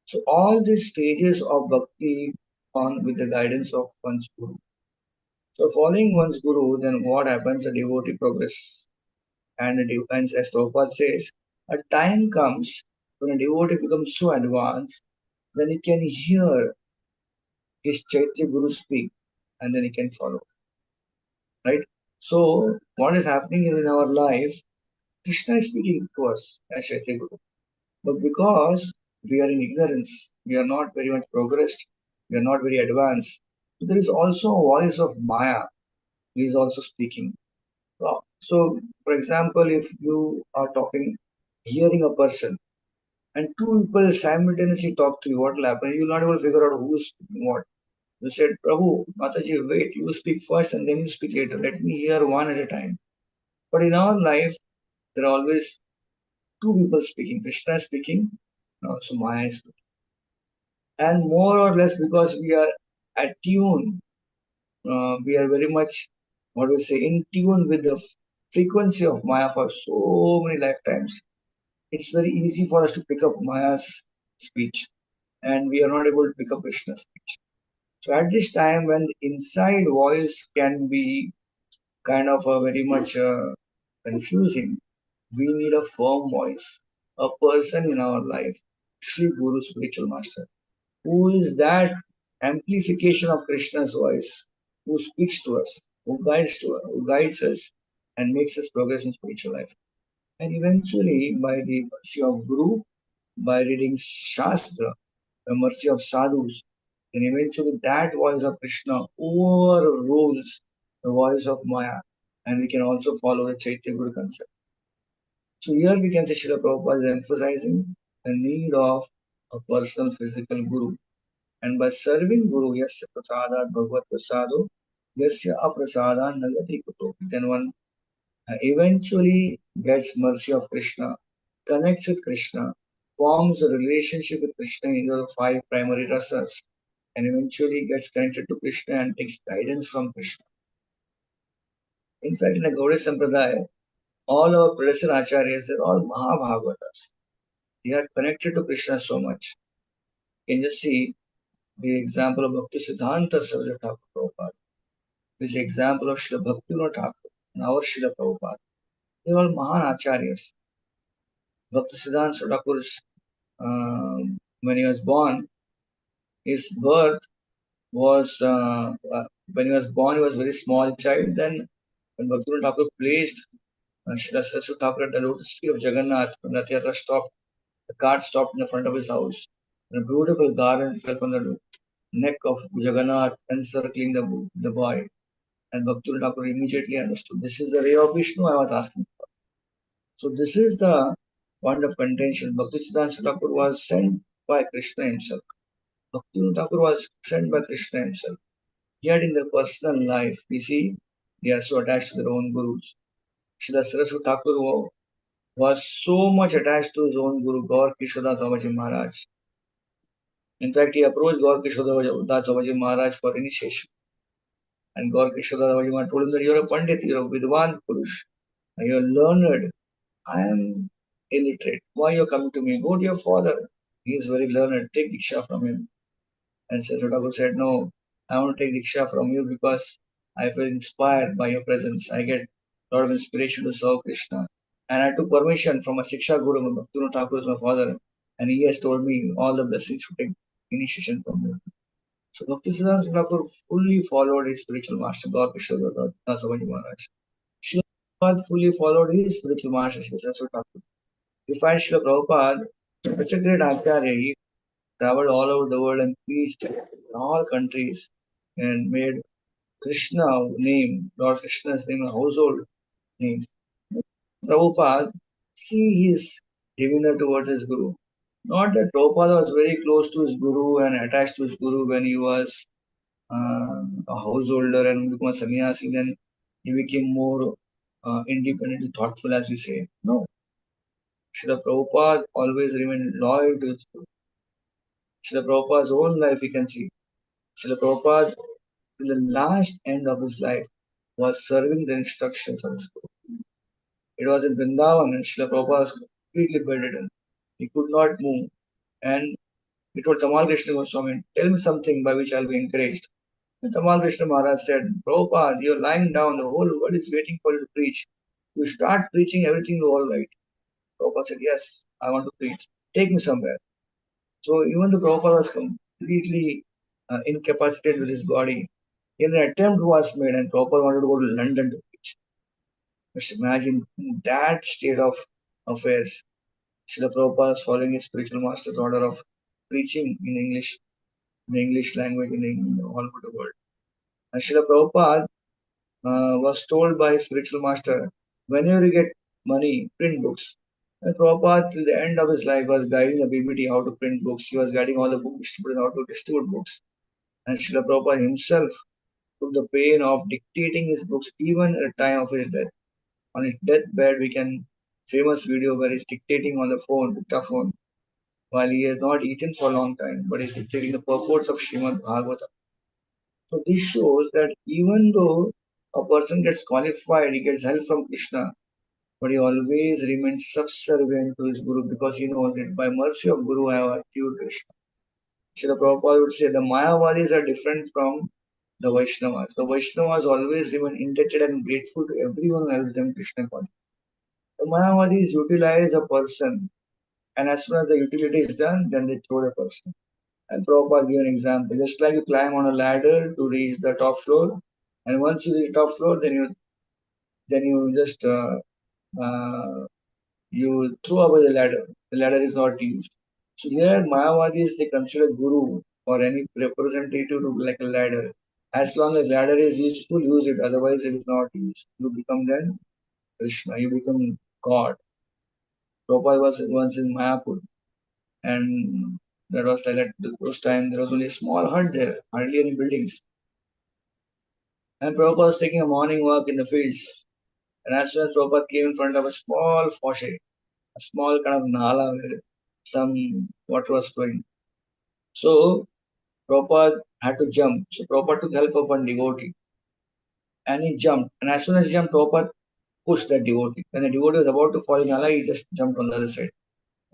So all these stages of bhakti on with the guidance of one's guru. So following one's guru, then what happens? A devotee progress. And as Prabhupada says, a time comes when a devotee becomes so advanced, then he can hear his Chaitya Guru speak and then he can follow. Right? So what is happening is in our life, Krishna is speaking to us as Chaitya Guru. But because we are in ignorance, we are not very much progressed, we are not very advanced. So there is also a voice of Maya. He is also speaking. So, for example, if you are talking, hearing a person, and two people simultaneously talk to you, what will happen? You will not able to figure out who is speaking what. You said, Prabhu, Mataji, wait, you speak first and then you speak later. Let me hear one at a time. But in our life, there are always two people speaking. Krishna is speaking, and also Maya is speaking. And more or less because we are attuned, we are very much, what do we say, in tune with the frequency of Maya for so many lifetimes. It's very easy for us to pick up Maya's speech, and we are not able to pick up Krishna's speech. So at this time, when the inside voice can be kind of a very much confusing, we need a firm voice, a person in our life, Sri Guru, spiritual master, who is that amplification of Krishna's voice, who speaks to us, who guides us, and makes us progress in spiritual life. And eventually, by the mercy of Guru, by reading Shastra, the mercy of sadhus, then eventually that voice of Krishna overrules the voice of Maya, and we can also follow the Chaitya Guru concept. So here we can say Srila Prabhupada is emphasizing the need of a personal physical guru. And by serving Guru, yasya prasadat bhagavad prasado, yasya aprasadan nagati kuto, then one eventually gets mercy of Krishna, connects with Krishna, forms a relationship with Krishna in the five primary rasas, and eventually gets connected to Krishna and takes guidance from Krishna. In fact, in the Gaudiya Sampradaya, all our predecessor acharyas, they're all Mahabhagavatas. They are connected to Krishna so much. You can just see the example of Bhakti Siddhanta Saraswati Thakur Prabhupada. This example of Srila Bhaktivinoda Thakur and our Srila Prabhupada. They are all Mahan Acharyas. Bhakti Siddhanta Thakur's, when he was born, his birth was, when he was born, he was a very small child. Then, when Bhaktivinoda Thakur placed Srila Saraswati Thakur at the lotus feet of Jagannath, when Rath Yatra stopped, the cart stopped in the front of his house. And a beautiful garland fell from the neck of Jagannath, encircling the boy. And Bhaktivinoda Thakur immediately understood, this is the way of Vishnu I was asking for. So this is the point of contention. Bhaktisiddhanta Thakur was sent by Krishna himself. Bhaktivinoda Thakur was sent by Krishna himself. Yet in their personal life, we see they are so attached to their own gurus. Srila Saraswati Thakur was so much attached to his own guru, Gaur Kishoda Babaji Maharaj. In fact, he approached Gaur Kishoda Babaji Maharaj for initiation. And Gaur Kishoda Babaji Maharaj told him that you are a Pandit, you are a Vidwan Purush, and you are learned. I am illiterate. Why you are coming to me? Go to your father. He is very learned. Take Diksha from him. And Saraswati Thakur said, no, I want to take Diksha from you because I feel inspired by your presence. I get a lot of inspiration to serve Krishna. And I took permission from a Siksha Guru, Bhaktivinoda Thakur is my father, and he has told me all the blessings to take initiation from you. So Bhaktisiddhanta Thakur fully followed his spiritual master, Gaur Kishore Das Babaji Maharaj. Srila Prabhupada fully followed his spiritual master, Srila Saraswati Thakur. We find Srila Prabhupada, such a great Acharya, he traveled all over the world and preached in all countries and made Krishna name, Lord Krishna's name, a household name. Prabhupada, see his demeanor towards his Guru. Not that Prabhupada was very close to his Guru and attached to his Guru when he was a householder and became a sannyasi, then he became more independently thoughtful, as we say. No. Srila Prabhupada always remained loyal to his Guru. Srila Prabhupada's own life, we can see. Srila Prabhupada, till the last end of his life, was serving the instructions of his Guru. It was in Vrindavan and Srila Prabhupada was completely bedridden. He could not move. And he told Tamal Krishna Goswami, tell me something by which I'll be encouraged. And Tamal Krishna Maharaj said, Prabhupada, you're lying down, the whole world is waiting for you to preach. You start preaching, everything will all right. Prabhupada said, yes, I want to preach. Take me somewhere. So even though Prabhupada was completely incapacitated with his body, an attempt was made and Prabhupada wanted to go to London to preach. Just imagine that state of affairs. Srila Prabhupada was following his spiritual master's order of preaching in English language all over the world. And Srila Prabhupada was told by his spiritual master, whenever you get money, print books. And Prabhupada, till the end of his life, was guiding the BBT how to print books. He was guiding all the book distributors how to distribute books. And Srila Prabhupada himself took the pain of dictating his books even at the time of his death. On his deathbed, we can famous video where he's dictating on the phone, dictaphone, while he has not eaten for a long time, but he's dictating the purports of Srimad Bhagavatam. So this shows that even though a person gets qualified, he gets help from Krishna, but he always remains subservient to his Guru because he knows that by mercy of Guru I have achieved Krishna. Srila Prabhupada would say the Mayavadis are different from the Vaishnavas. The Vaishnavas always remain indebted and grateful to everyone who helps them Krishna consciousness. The Mayavadis utilize a person, and as soon as the utility is done, then they throw the person. And Prabhupada give an example. Just like you climb on a ladder to reach the top floor, and once you reach top floor, then you just you throw away the ladder. The ladder is not used. So here Mayavadis, they consider Guru or any representative to be like a ladder. As long as ladder is useful, use it. Otherwise, it is not used. You become then Krishna. You become God. Prabhupada was once in Mayapur, and that was like at those time there was only a small hut there, hardly any buildings. And Prabhupada was taking a morning walk in the fields. And as soon as Prabhupada came in front of a small fosse, a small kind of nala where some water was flowing. So Prabhupada had to jump. So Prabhupada took help of one devotee. And he jumped. And as soon as he jumped, Prabhupada pushed that devotee. When the devotee was about to fall in nala, he just jumped on the other side.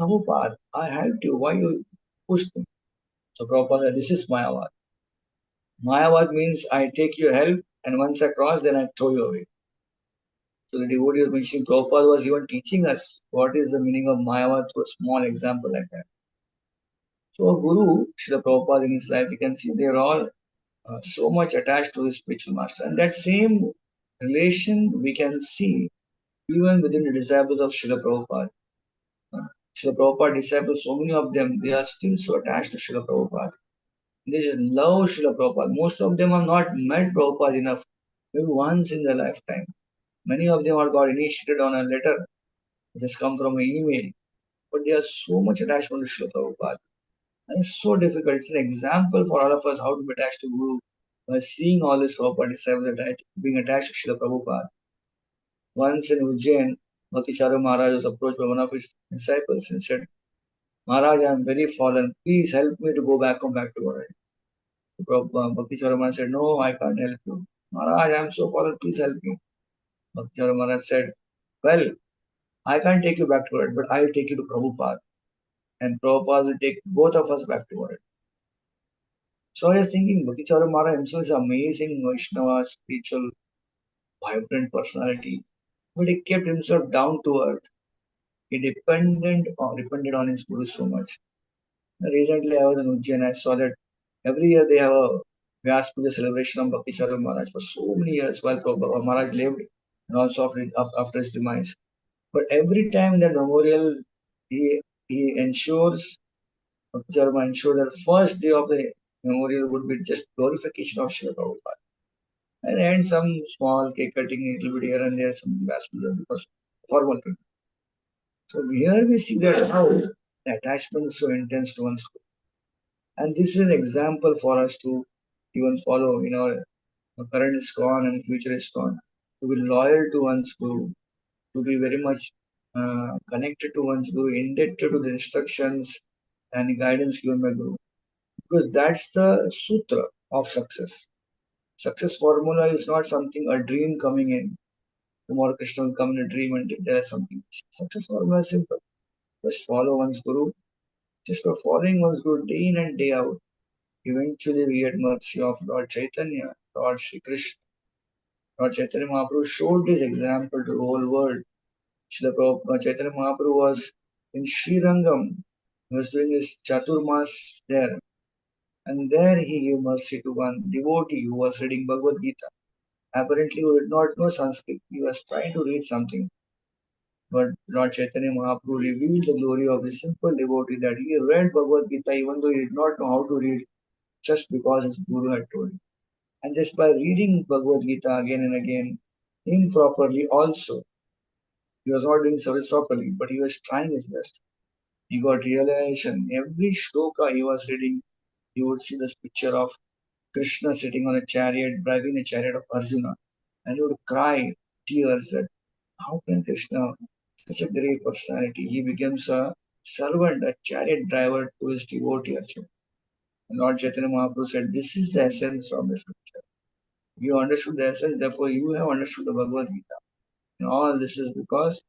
Prabhupada, I helped you. Why you pushed me? So Prabhupada said, this is Mayavad. Mayavad means I take your help, and once I cross, then I throw you away. So the devotee was mentioning Prabhupada was even teaching us what is the meaning of Mayavad through a small example like that. So a Guru, Srila Prabhupada in his life, you can see they are all so much attached to his spiritual master. And that same relation we can see even within the disciples of Srila Prabhupada. Srila Prabhupada disciples, so many of them, they are still so attached to Srila Prabhupada. They just love Srila Prabhupada. Most of them have not met Prabhupada enough, maybe once in their lifetime. Many of them have got initiated on a letter, it has come from an email, but they are so much attachment to Srila Prabhupada. And it's so difficult. It's an example for all of us how to be attached to Guru by seeing all these Prabhupada disciples being attached to Srila Prabhupada. Once in Ujjain, Bhakti Charu Maharaj was approached by one of his disciples and said, Maharaj, I am very fallen. Please help me to go back to God. Bhakti Charu Maharaj said, no, I can't help you. Maharaj, I am so fallen. Please help me. Bhakti Charu Maharaj said, well, I can't take you back to God, but I will take you to Prabhupada. And Prabhupada will take both of us back to God. So I was thinking, Bhakti Charu Maharaj himself is amazing Vaishnava, spiritual, vibrant personality. But he kept himself down to earth. He depended on his Guru so much. Recently, I was in Ujjain. I saw that every year they have a Vyas Puja celebration of Bhakti Charu Maharaj for so many years while Prabhupada Maharaj lived and also after his demise. But every time that memorial, he ensures, Bhakti Charu Maharaj ensures that first day of the memorial would be just glorification of Srila Prabhupada. And then some small cake cutting, a little bit here and there, some Vyas Puja because formal thing. So here we see that how the attachment is so intense to one's Guru. And this is an example for us to even follow in our current ISKCON and future ISKCON. To be loyal to one's Guru, to be very much connected to one's Guru, indebted to the instructions and the guidance given by Guru. Because that's the sutra of success. Success formula is not something, a dream coming in. Tomorrow Krishna will come in a dream and tell us something. Success formula is simple. Just follow one's guru. Just by following one's guru day in and day out, eventually we get mercy of Lord Chaitanya, Lord Shri Krishna. Lord Chaitanya Mahaprabhu showed this example to the whole world. Lord Chaitanya Mahaprabhu was in Sri Rangam. He was doing his Chaturmas there. And there he gave mercy to one devotee who was reading Bhagavad Gita. Apparently, he did not know Sanskrit. He was trying to read something. But Lord Chaitanya Mahaprabhu revealed the glory of this simple devotee that he read Bhagavad Gita even though he did not know how to read, just because his Guru had told him. And just by reading Bhagavad Gita again and again, improperly also, he was not doing service properly, but he was trying his best. He got realization. Every shloka he was reading, he would see this picture of Krishna sitting on a chariot, driving a chariot of Arjuna, and he would cry tears that how can Krishna, such a great personality, he becomes a servant, a chariot driver to his devotee Arjuna. And Lord Chaitanya Mahaprabhu said, this is the essence of the scripture. You understood the essence, therefore you have understood the Bhagavad Gita. And all this is because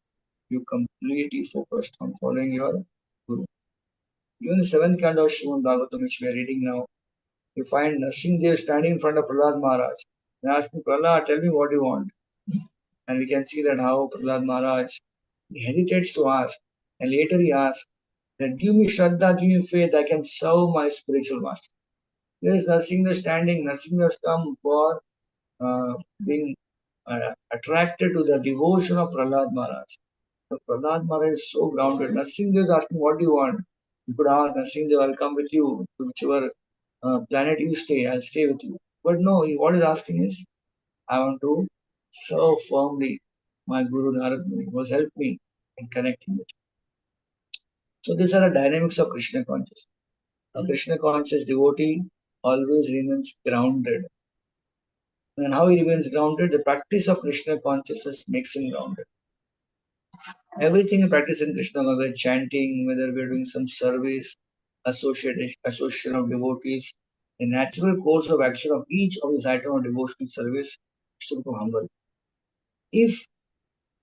you completely focused on following your Guru. Even the seventh canto of Srimad Bhagavatam, which we are reading now, you find Nrsimhadev standing in front of Prahlad Maharaj and asking, Prahlad, tell me what you want. And we can see that how Prahlad Maharaj hesitates to ask. And later he asks, that give me Shraddha, give me faith, I can serve my spiritual master. There is Nrsimhadev standing. Nrsimhadev has come for being attracted to the devotion of Prahlad Maharaj. So Prahlad Maharaj is so grounded. Nrsimhadev is asking, what do you want? You could ask Nrsimhadev, I'll come with you to whichever planet you stay, I'll stay with you. But no, what he's asking is, I want to serve firmly my Guru Narad Muni, who has helped me in connecting with you. So these are the dynamics of Krishna consciousness. A Krishna conscious devotee always remains grounded. And how he remains grounded? The practice of Krishna consciousness makes him grounded. Everything you practice in Krishna, whether chanting, whether we're doing some service, association of devotees, the natural course of action of each of these items of devotional service is to become humble. If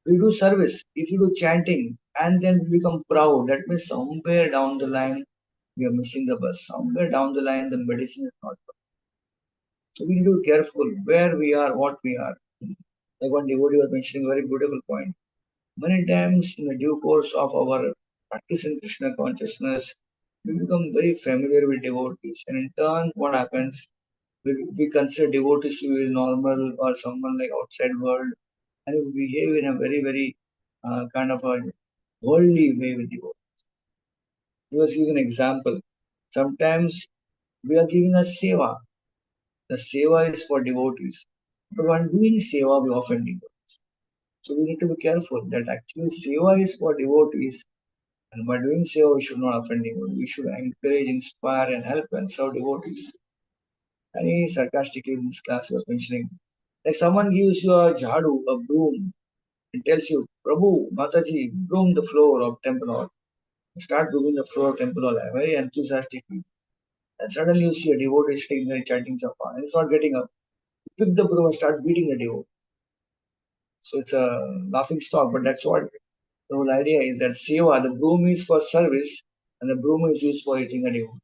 we do service, if you do chanting, and then we become proud, that means somewhere down the line we are missing the bus. Somewhere down the line the medicine is not good. So we need to be careful where we are, what we are. Like one devotee was mentioning a very beautiful point. Many times in the due course of our practice in Krishna consciousness, we become very familiar with devotees. And in turn, what happens? We consider devotees to be normal or someone like outside world. And we behave in a very, very kind of a worldly way with devotees. He was giving an example. Sometimes we are giving a seva. The seva is for devotees. But when doing seva, we offend devotees. So we need to be careful that actually seva is for devotees. And by doing seva, we should not offend devotees. We should encourage, inspire, and help and serve devotees. And he sarcastically in this class was mentioning, like someone gives you a jhadu, a broom, and tells you, Prabhu, Mataji, broom the floor of temple hall. You start brooming the floor of temple hall very enthusiastically. And suddenly you see a devotee sitting there chanting japa, and it's not getting up. You pick the broom and start beating the devotee. So it's a laughing stock, but that's what the whole idea is, that seva, the broom is for service, and the broom is used for eating a devotee.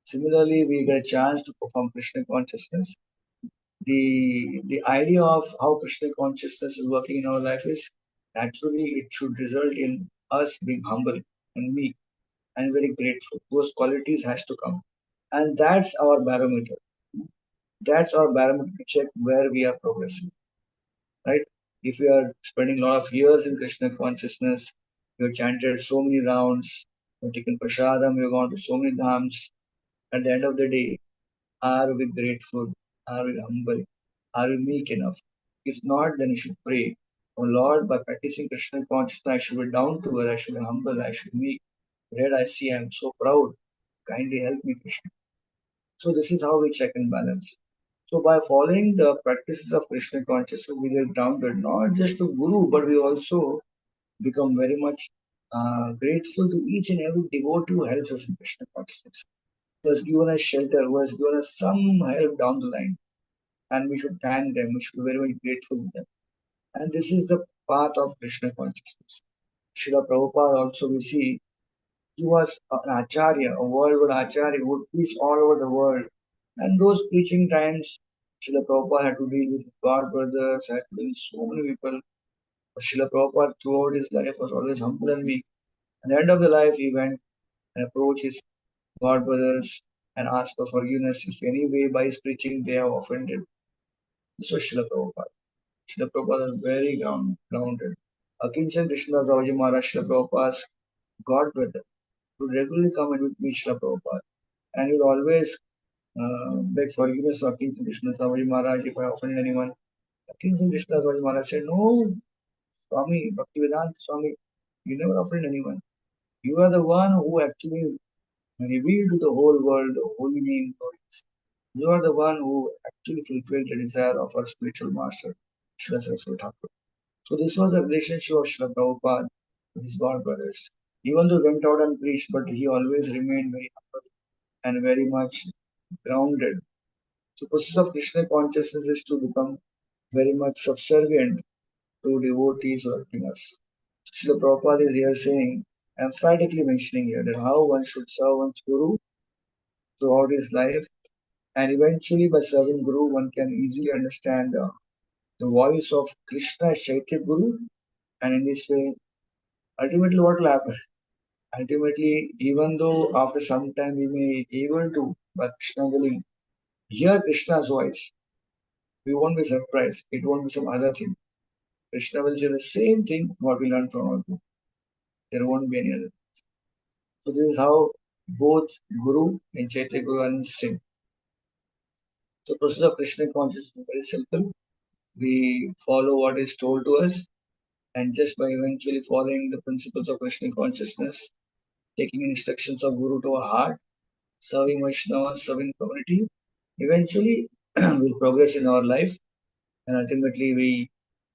Similarly, we get a chance to perform Krishna consciousness. The idea of how Krishna consciousness is working in our life is naturally it should result in us being humble and meek and very grateful. Those qualities has to come. And that's our barometer. That's our barometer to check where we are progressing. Right? If we are spending a lot of years in Krishna consciousness, we have chanted so many rounds, we have taken prasadam, we have gone to so many dhams. At the end of the day, are we grateful? Are we humble? Are we meek enough? If not, then you should pray. Oh Lord, by practicing Krishna consciousness, I should be down to earth, I should be humble, I should be meek. Where I see I am so proud, kindly help me, Krishna. So this is how we check and balance. So by following the practices of Krishna consciousness, we get grounded not just to Guru, but we also become very much grateful to each and every devotee who helps us in Krishna consciousness, who has given us shelter, who has given us some help down the line. And we should thank them, we should be very much grateful to them. And this is the path of Krishna consciousness. Srila Prabhupada also we see he was an acharya, a worldwide acharya who would preach all over the world. And those preaching times, Srila Prabhupada had to deal with God brothers, had to deal with so many people. But Srila Prabhupada throughout his life was always humble and meek. At the end of the life, he went and approached his God brothers and asked for forgiveness if any way by his preaching they have offended. This was Srila Prabhupada. Srila Prabhupada was very grounded. Akinchan Krishnadas Babaji Maharaj, Srila Prabhupada's God brother, would regularly come and would meet Srila Prabhupada. And he would always beg forgiveness of Akinchan Krishnadas Babaji Maharaj if I offended anyone. Akinchan Krishnadas Babaji Maharaj said, "No, Swami, Bhaktivedanta Swami, you never offended anyone. You are the one who actually revealed to the whole world the holy name glories. You are the one who actually fulfilled the desire of our spiritual master, Srila Saraswati Thakur." So this was the relationship of Srila Prabhupada with his God brothers. Even though he went out and preached, but he always remained very humble and very much grounded. So process of Krishna consciousness is to become very much subservient to devotees or us. Srila Prabhupada is here saying, emphatically mentioning here that how one should serve one's Guru throughout his life, and eventually by serving Guru one can easily understand the voice of Krishna as Chaitya Guru, and in this way ultimately what will happen? Ultimately, even though after some time we may be able to, by Krishna willing, hear Krishna's voice, we won't be surprised. It won't be some other thing. Krishna will say the same thing what we learned from our Guru. There won't be any other. So this is how both Guru and Chaitya Guru are in sync. So process of Krishna consciousness is very simple. We follow what is told to us, and just by eventually following the principles of Krishna consciousness, taking instructions of Guru to our heart, serving Vaishnava, serving community, eventually we'll progress in our life, and ultimately we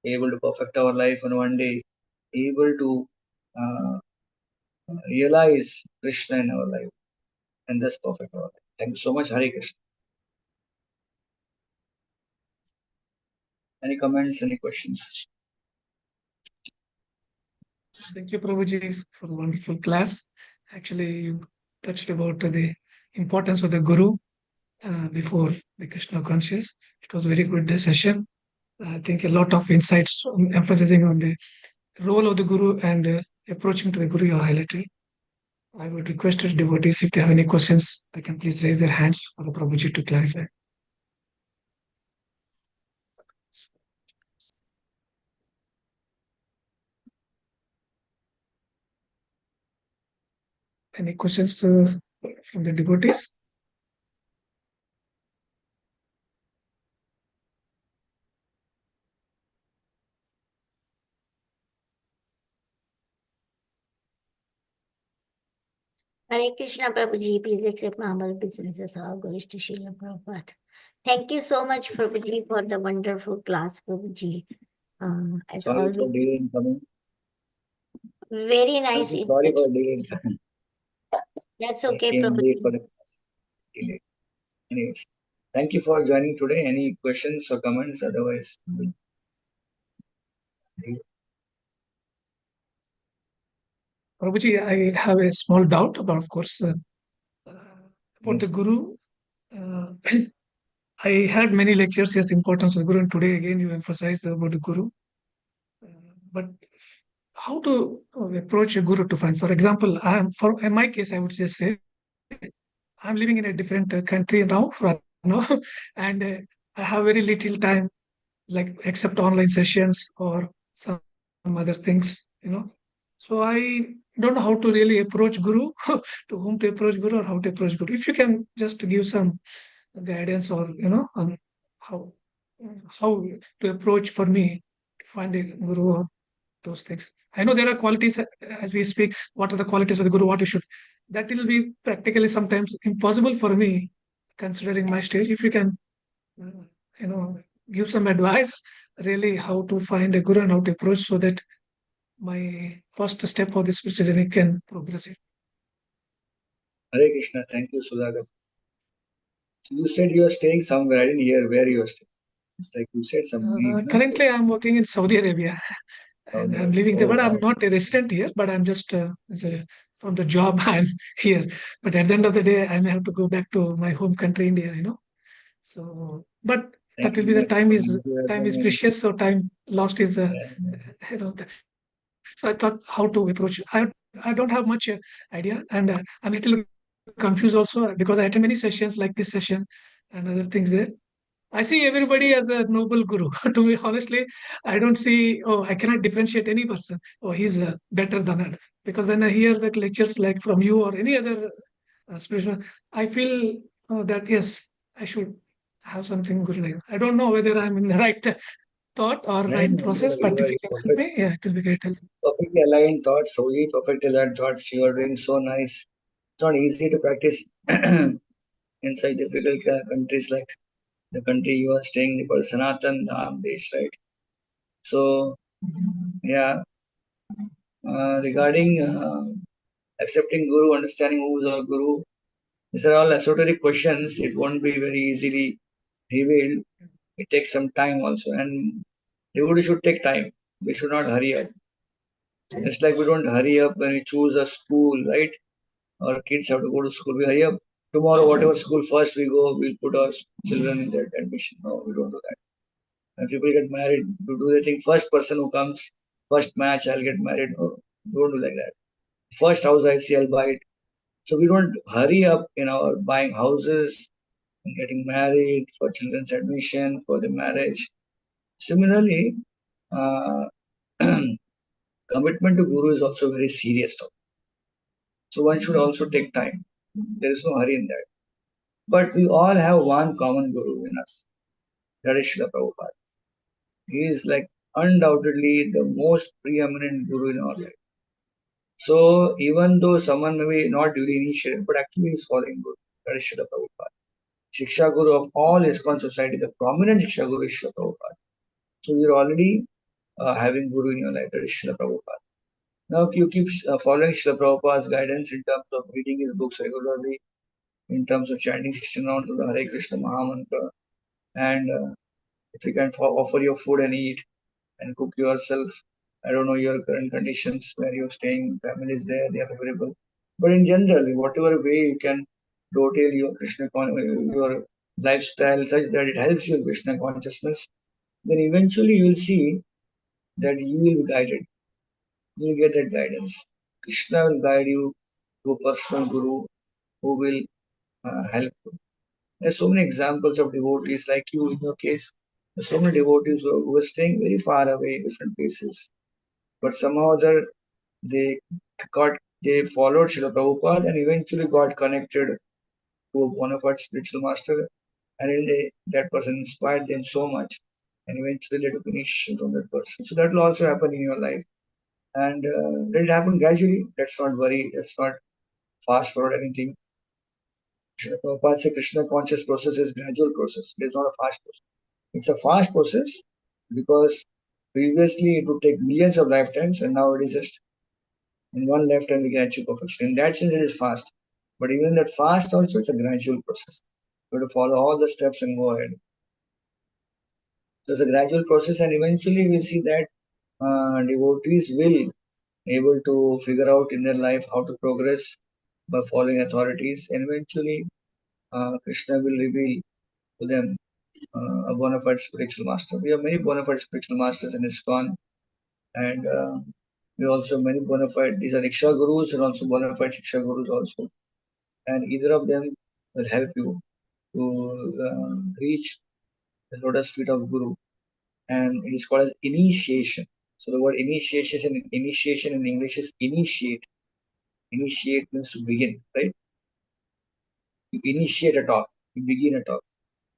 able to perfect our life, and one day able to realize Krishna in our life, and thus perfect our life. Thank you so much. Hare Krishna. Any comments, any questions? Thank you, Prabhuji, for the wonderful class. Actually, you touched about the importance of the Guru before the Krishna conscious. It was a very good session. I think a lot of insights emphasizing on the role of the Guru and approaching to the Guru you highlighted. I would request the devotees, if they have any questions, they can please raise their hands for the Prabhuji to clarify. Any questions from the devotees? Hare Krishna Prabhuji, please accept my humble obeisances. All glories to Srila Prabhupada. Thank you so much, Prabhuji, for the wonderful class, Prabhuji. As Sorry always, for delay in coming. very nice. Sorry for delay in coming. That's I okay, came late for Prabhuji. the class. Delay. Anyways, thank you for joining today. Any questions or comments? Otherwise, Prabhuji, I have a small doubt about, of course, about the Guru. I had many lectures, yes, importance of Guru, and today again you emphasized about the Guru. But how to approach a Guru to find? For example, in my case, I would just say, I'm living in a different country now, right now, and I have very little time, like except online sessions or some other things, So I don't know how to really approach Guru, to whom to approach Guru or how to approach Guru. If you can just give some guidance or on how to approach for me to find a Guru or those things. I know there are qualities as we speak. What are the qualities of the Guru? What you should. That will be practically sometimes impossible for me, considering my stage. If you can, give some advice, really how to find a Guru and how to approach so that my first step of this spiritual journey can progress it. Hare Krishna. Thank you, Sudhakar. So you said you are staying somewhere. I didn't hear where you are staying. It's like you said, some need. Currently, I'm working in Saudi Arabia, and I'm living there. But I'm wow. not a resident here. But I'm just from the job I'm here. But at the end of the day, I may have to go back to my home country, India. So, but that will be the time is precious. So time lost is that. So I thought how to approach. I don't have much idea, and I'm a little confused also because I attend many sessions like this session and other things there. I see everybody as a noble guru. To me, honestly, I don't see. Oh, I cannot differentiate any person. Oh, he's better than other. Because when I hear the lectures like from you or any other spiritual, I feel that yes, I should have something good like that. I don't know whether I'm in the right thought or right process, but if you can help me, yeah, it will be great help. Perfectly aligned thoughts, Rohit. Perfectly aligned thoughts. You are doing so nice. It's not easy to practice in such difficult countries like the country you are staying, called Sanatan Dham Desh, right? So, yeah. Regarding accepting Guru, understanding who is our Guru, these are all esoteric questions. It won't be very easily revealed. It takes some time also, and devotee should take time. We should not hurry up. Just like we don't hurry up when we choose a school, right? Our kids have to go to school. We hurry up. Tomorrow, whatever school first we go, we'll put our children in that admission. No, we don't do that. When people get married, do they think first person who comes, first match, I'll get married? No, don't do like that. First house I see, I'll buy it. So we don't hurry up in our buying houses and getting married, for children's admission, for the marriage. Similarly, commitment to Guru is also very serious topic. So one should also take time. There is no hurry in that. But we all have one common Guru in us. That is Srila Prabhupada. He is like undoubtedly the most preeminent Guru in our life. So even though someone may be not duly initiated, but actually is following Guru. That is Srila Prabhupada. Shiksha Guru of all ISKCON society, the prominent Shiksha Guru is Srila Prabhupada. So you're already having Guru in your life, that is Srila Prabhupada. Now you keep following Srila Prabhupada's guidance in terms of reading his books regularly, in terms of chanting 16 rounds of the Hare Krishna Mahamantra, and if you can offer your food and eat and cook yourself. I don't know your current conditions where you're staying, family is there, they are favorable. But in general, whatever way you can dovetail your your lifestyle such that it helps you in Krishna consciousness, then eventually you will see that you will be guided. You will get that guidance. Krishna will guide you to a personal guru who will help you. There's so many examples of devotees like you in your case. There's so many devotees who are staying very far away, different places. But somehow they followed Srila Prabhupada and eventually got connected to a bona fide spiritual master, and that person inspired them so much, and eventually they took initiation from that person. So that will also happen in your life, and let it happen gradually. Let's not worry. Let's not fast forward anything. Srila Prabhupada said Krishna conscious process is gradual process. It is not a fast process. It's a fast process because previously it would take millions of lifetimes, and now it is just in one lifetime we can achieve perfection. In that sense, it is fast. But even that fast also, it's a gradual process. You have to follow all the steps and go ahead. So it's a gradual process, and eventually we'll see that devotees will able to figure out in their life how to progress by following authorities, and eventually Krishna will reveal to them a bona fide spiritual master. We have many bona fide spiritual masters in ISKCON, and we also have many bona fide, these are Diksha Gurus and also bona fide Shiksha Gurus also. And either of them will help you to reach the lotus feet of Guru. And it is called as initiation. So the word initiation in English is initiate. Initiate means to begin, right? You initiate a talk, you begin a talk.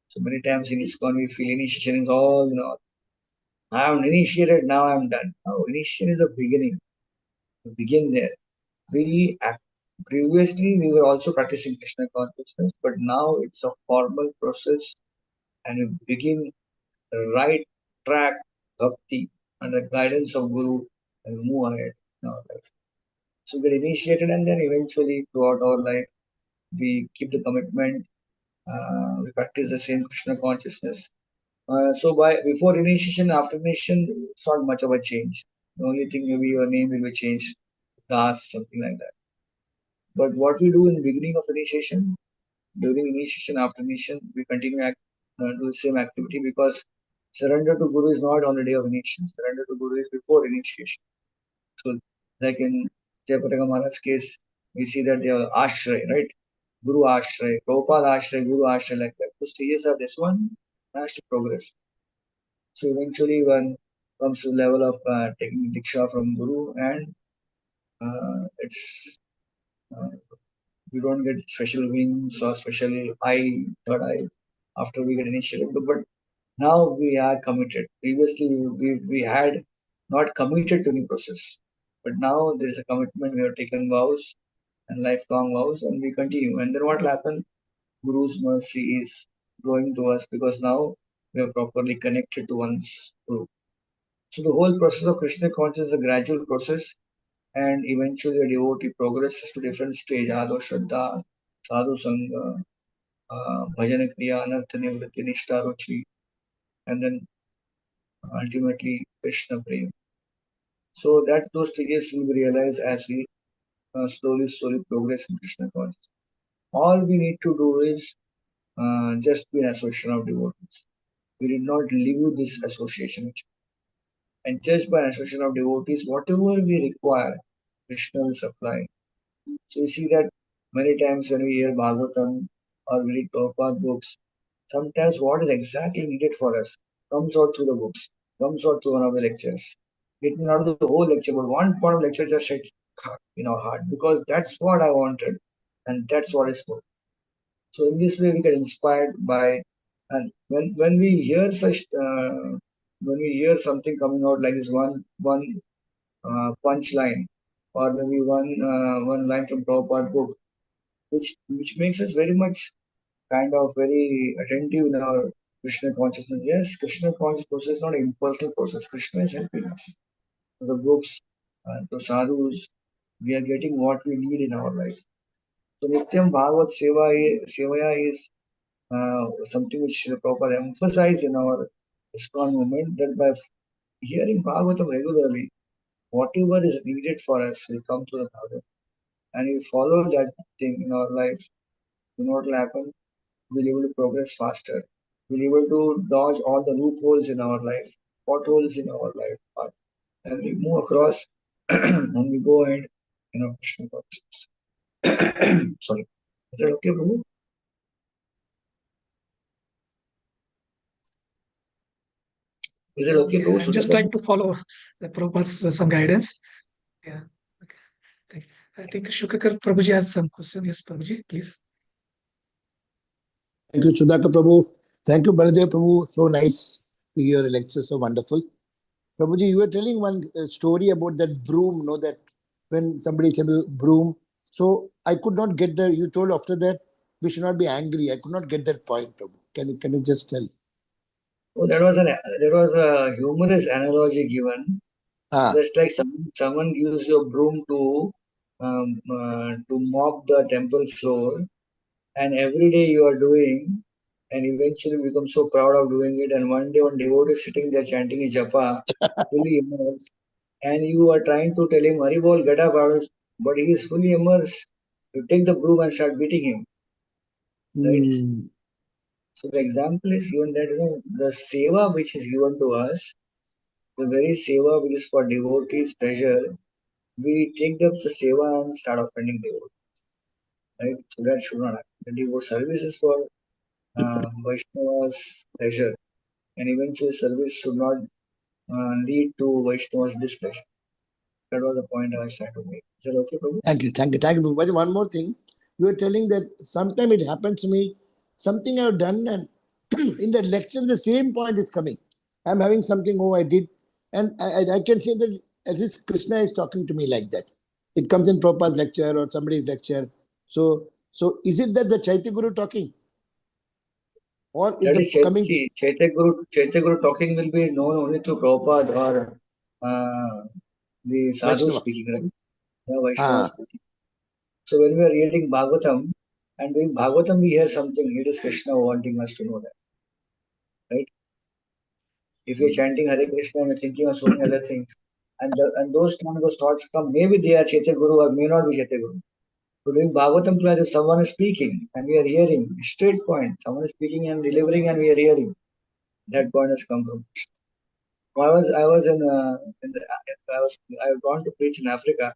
So many times in ISKCON we feel initiation is all, I am initiated, now I am done. Now initiation is a beginning. You begin there. Previously we were also practicing Krishna consciousness, but now it's a formal process and we begin the right track, bhakti, under the guidance of Guru and move ahead in our life. So we get initiated and then eventually throughout our life we keep the commitment, we practice the same Krishna consciousness, So before initiation, after initiation, it's not much of a change. The only thing maybe your name will be changed, class, something like that. But what we do in the beginning of initiation, during initiation, after initiation, we continue do the same activity, because surrender to Guru is not on the day of initiation. Surrender to Guru is before initiation. So, like in Jayapataka Maharaj's case, we see that they are ashray, right? Guru ashray, Prabhupada ashray, Guru ashray, like that. The stages are this one has to progress. So eventually, one comes to the level of taking diksha from Guru, and it's we don't get special wings or special eye, third eye after we get initiated. But now we are committed. Previously, we had not committed to the process, but now there is a commitment. We have taken vows and lifelong vows, and we continue. And then what will happen? Guru's mercy is growing to us, because now we are properly connected to one's Guru. So the whole process of Krishna consciousness is a gradual process, and eventually a devotee progresses to different stage, Ado Shraddha, Sadhu Sangha, Bhajana Kriya, Anartha Nivritti, Nishtha Ruchi, and then ultimately Krishna Prem. So that those stages will be realized as we slowly progress in Krishna consciousness. All we need to do is just be an association of devotees. We did not leave this association. And just by an association of devotees, whatever we require, Krishna will supply. So you see that many times when we hear Bhagavatam or we read Prabhupada books, sometimes what is exactly needed for us comes out through the books, comes out through one of the lectures. It may not be the whole lecture, but one part of lecture just hits in our heart, because that's what I wanted and that's what is good. So in this way we get inspired by, and when we hear such when we hear something coming out like this one punch line, or maybe one line from Prabhupada book, which makes us very much kind of very attentive in our Krishna consciousness. Yes, Krishna consciousness process is not an impersonal process. Krishna is helping us. To the books, to sadhus, we are getting what we need in our life. So Nityam Bhagavat Sevaya is something which the Prabhupada emphasized in our ISKCON movement, that by hearing Bhagavatam regularly, whatever is needed for us will come to the Bhagavatam. And if we follow that thing in our life, you know what will happen? We'll be able to progress faster. We'll be able to dodge all the loopholes in our life, potholes in our life, and we move across and we go ahead in our Krishna consciousness. Sorry. Is that okay, Prabhu? Is it okay, Prabhu? I'm just trying to follow the Prabhupada's some guidance. Yeah. Okay. Thank you. I think Shukakar Prabhuji has some question. Yes, Prabhuji, please. Thank you, Sudhakar Prabhu. Thank you, Baldev Prabhu. So nice to hear a lecture, so wonderful. Prabhuji, you were telling one story about that broom, no, that when somebody said broom. So I could not get the, you told after that we should not be angry. I could not get that point, Prabhu. Can you just tell? Oh, that was a humorous analogy given. Just like someone gives your broom to mop the temple floor, and every day you are doing, and eventually become so proud of doing it, and one day one devotee is sitting there chanting his japa, fully immersed, and you are trying to tell him, Haribol, get up, but he is fully immersed. You take the broom and start beating him. Right? So the example is given that the seva which is given to us, the very seva which is for devotees' pleasure, we take the seva and start offending devotees. Right? So that should not happen. The devotee service is for Vaishnava's pleasure, and eventually service should not lead to Vaishnava's displeasure. That was the point I was trying to make. Is that okay, Prabhu? Thank you, Prabhu. But one more thing, you were telling that sometimes it happens to me, something I've done, and in the lecture the same point is coming. I'm having something, I did, and I can say that at least Krishna is talking to me like that. It comes in Prabhupada's lecture or somebody's lecture. So is it that the Chaitya Guru talking? Or that is is coming? Chaitya Guru talking will be known only to Prabhupada or the sadhu Vaishnava. speaking, right? The Vaishnava speaking. So when we are reading Bhagavatam and doing Bhagavatam, we hear something. It is Krishna wanting us to know that, right? If you're chanting Hare Krishna and you're thinking of so many other things, and those thoughts come, maybe they are Chaitya Guru or may not be Chaitya Guru. So during Bhagavatam class, if someone is speaking and we are hearing, straight point, someone is speaking and delivering and we are hearing, that point has come from Krishna. So I was I was gone to preach in Africa.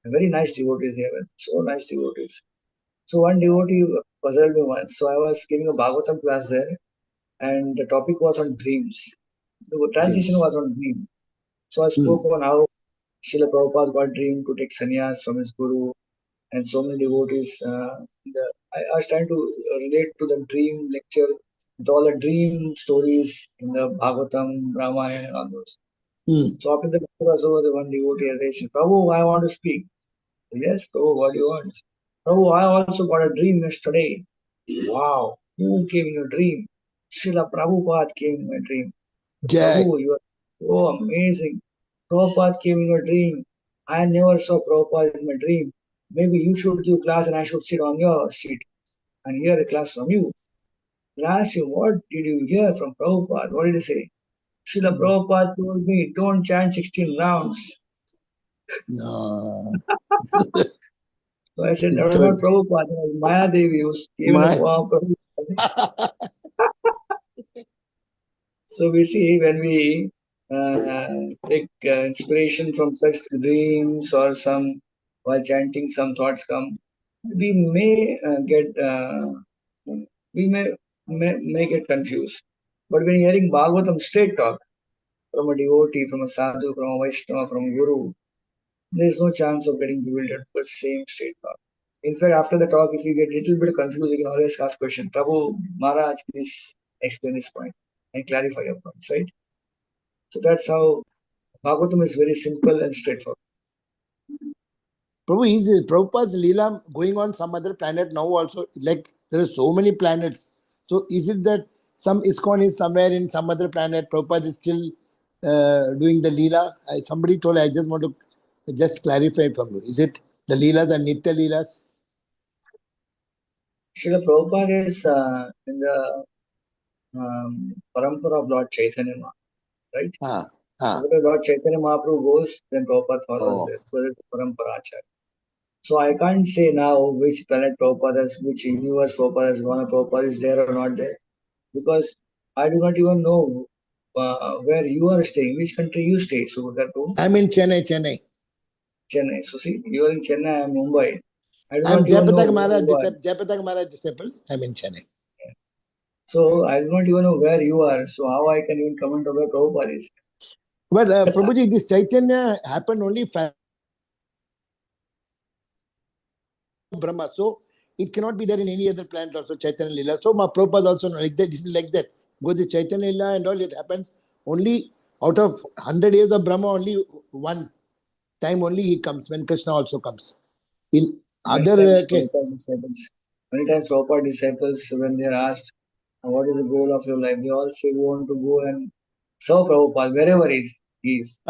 Very nice devotees there, so nice devotees. So one devotee puzzled me once. So I was giving a Bhagavatam class there, and the topic was on dreams. The transition was on dream. So I spoke on how Srila Prabhupada got dream to take sannyas from his guru, and so many devotees. I was trying to relate to the dream lecture with all the dream stories in the Bhagavatam, Ramayana, and all those. So after the lecture was over, the one devotee raised, Prabhu, I want to speak. Yes, Prabhu, what do you want? Prabhu, I also got a dream yesterday. Wow, who came in your dream? Srila Prabhupada came in my dream. Prabhu, you are so amazing. Prabhupada came in your dream. I never saw Prabhupada in my dream. Maybe you should give class and I should sit on your seat and hear a class from you. And I asked you, what did you hear from Prabhupada? What did he say? Srila Prabhupada told me, don't chant 16 rounds. No. So I said, that was not Prabhupada, it was Maya Devi who came in the form of Prabhupada. So we see when we take inspiration from such dreams or some while chanting, some thoughts come. We may may get confused. But when hearing Bhagavatam straight talk from a devotee, from a sadhu, from a Vaishnava, from a guru, there is no chance of getting bewildered, but same straight talk. In fact, after the talk, if you get a little bit confused, you can always ask question. Prabhu, Maharaj, please explain this point and clarify your points, right? So that's how Bhagavatam is very simple and straightforward. Prabhu, is Prabhupada's Leela going on some other planet now also? Like there are so many planets. So is it that some ISKCON is somewhere in some other planet, Prabhupada is still doing the Leela? Somebody told, I just want to just clarify from you. Is it the Leelas and Nitya Leelas? Srila Prabhupada is in the parampara of Lord Chaitanya Mahaprabhu, right? So where Lord Chaitanya Mahaprabhu goes, then Prabhupada follows there. So it's parampara acharya. So I can't say now which planet Prabhupada is, which universe Prabhupada is gone, or Prabhupada is there or not there, because I do not even know where you are staying, which country you stay. So that I'm in Chennai. Chennai. So see, you are in Chennai, I am Mumbai. I do I'm not even know Jayapataka Maharaj disciple. I'm in Chennai. So I do not even know where you are. So how I can even comment on where Prabhupada is? But Prabhuji, this Chaitanya happened only Brahma. So it cannot be there in any other planet also, Chaitanya Lila. So my Prabhupada also like that. This is like that. Because the Chaitanya Lila and all, it happens only out of 100 years of Brahma, only one time only he comes, when Krishna also comes. In other Many times Prabhupada disciples, when they are asked, what is the goal of your life? They all say, we want to go and serve Prabhupada wherever he is.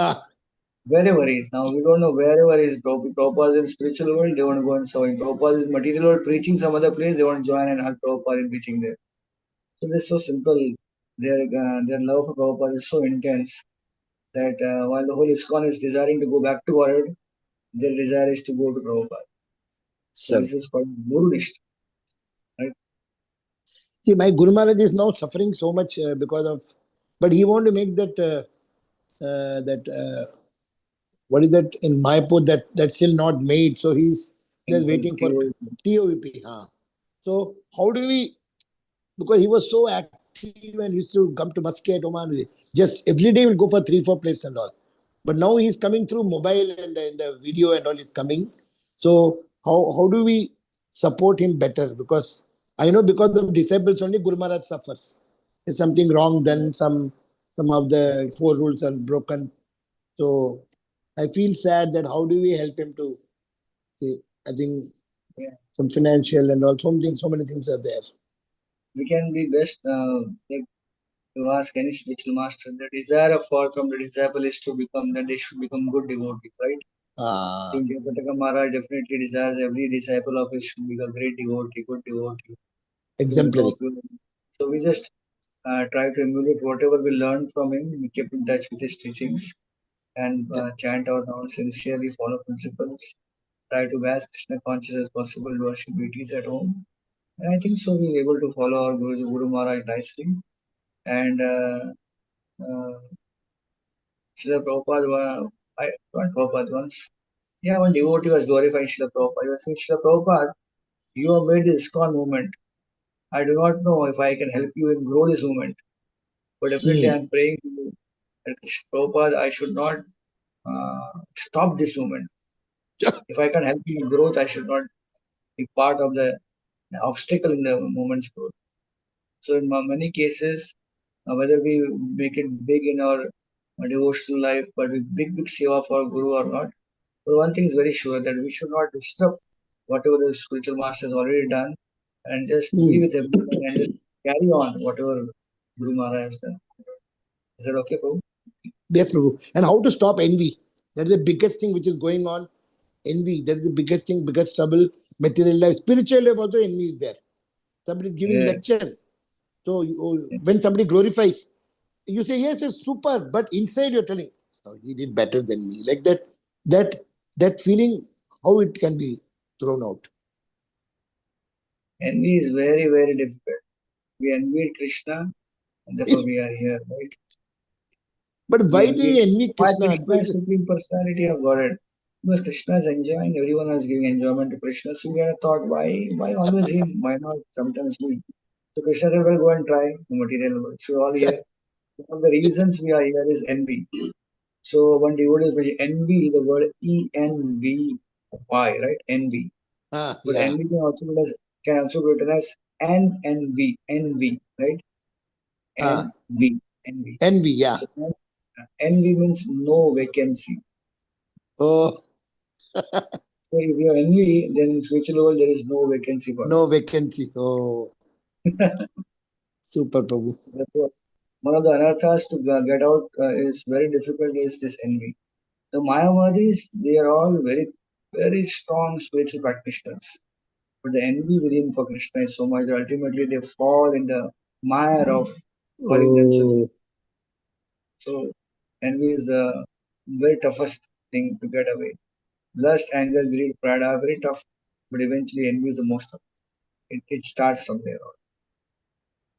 Wherever he is. Now we don't know wherever he is. Prabhupada is in spiritual world, they want to go and serve him. Prabhupada is in material world, preaching some other place, they want to join and help Prabhupada in preaching there. So it's so simple. Their love for Prabhupada is so intense that while the whole ISKCON is desiring to go back to Godhead, their desire is to go to Prabhupada. So this is called Gurunishta. Right? See, my Guru Maharaj is now suffering so much because of, but he want to make that what is that in Mayapur that's still not made. So he's just waiting for TOVP. So how do we, because he was so active and used to come to Muscat, Oman, just every day will go for 3-4 places and all. But now he's coming through mobile and in the video and all is coming. So how do we support him better? Because I know because of disciples only Guru Maharaj suffers. If something wrong, then some of the 4 rules are broken. So I feel sad that how do we help him to see, I think some financial and all, so many things are there. We can be best like to ask any spiritual master. The desire from the disciple is to become that they should become good devotees, right? King Jayapataka Maharaj definitely desires every disciple of his should be a great devotee, good devotee. Exemplary. So we just try to emulate whatever we learned from him. We keep in touch with his teachings and chant our round sincerely, follow principles, try to be as Krishna conscious as possible, worship deities at home. And I think so we were able to follow our Guru Maharaj nicely. And Srila Prabhupada, I not Prabhupada once. Yeah, one devotee was glorifying Srila Prabhupada. He was saying, Srila Prabhupada, you have made this ISKCON movement. I do not know if I can help you in grow this movement. But definitely I am praying to you that Prabhupada, I should not stop this movement. If I can help you in growth, I should not be part of the obstacle in the movement's growth. So in many cases, whether we make it big in our devotional life, but with big seva for Guru or not, but one thing is very sure that we should not disrupt whatever the spiritual master has already done and just be with everything and just carry on whatever Guru Maharaj has done. Is that okay, Prabhu? Yes, Prabhu. And how to stop envy? That is the biggest thing which is going on. Envy. That is the biggest thing, biggest trouble. Material life, spiritual life also envy is there. Somebody is giving lecture. So when somebody glorifies, you say, yes, it's super. But inside you're telling, oh, he did better than me. Like that feeling, how it can be thrown out. Envy is very, very difficult. We envy Krishna, and therefore we are here, right? But why do you envy Krishna? Why Krishna is Supreme Personality of Godhead? Because Krishna is enjoying, everyone is giving enjoyment to Krishna. So we had a thought, why always him? Why not sometimes me? So Krishna said, well, go and try the material world. So all here. One of the reasons we are here is envy. So one devotee is mentioning envy, the word E-N-V-Y, right? Envy. But envy can also be written as envy, right? Envy. Envy, yeah. So, envy means no vacancy. Oh. So if you envy, then in spiritual world there is no vacancy for no vacancy. Oh. Super, Prabhu. One of the anarthas to get out is very difficult is this envy. The Mayavadis, they are all very, very strong spiritual practitioners. But the envy within for Krishna is so much that ultimately they fall in the mire of calling themselves. So envy is the very toughest thing to get away. Lust, anger, greed, pride are very tough, but eventually envy is the most tough. It starts from there on.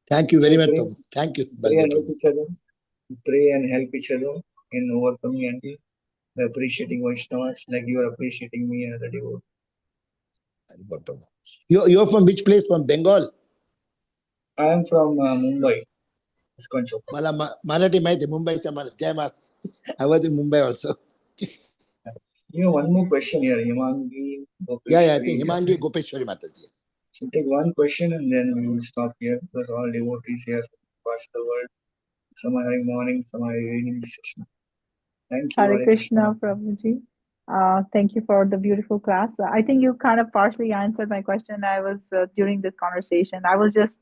Thank you very much, Prabhu. Thank you. Pray and help each other. Pray and help each other in overcoming envy. By appreciating Vaishnavas like you are appreciating me as a devotee. You're from which place? From Bengal? I am from Mumbai. Mala Marathi Maiti, Mumbai Jai. I was in Mumbai also. You have one more question here, Himangi Gopeshwari. Yeah, I think Himangi Gopeshwari Mataji. So take one question and then we will stop here because all devotees here from parts of the world. Some are having morning, some are evening session. Thank you. Hare Krishna, Prabhuji. Thank you for the beautiful class. I think you kind of partially answered my question. I was during this conversation. I was just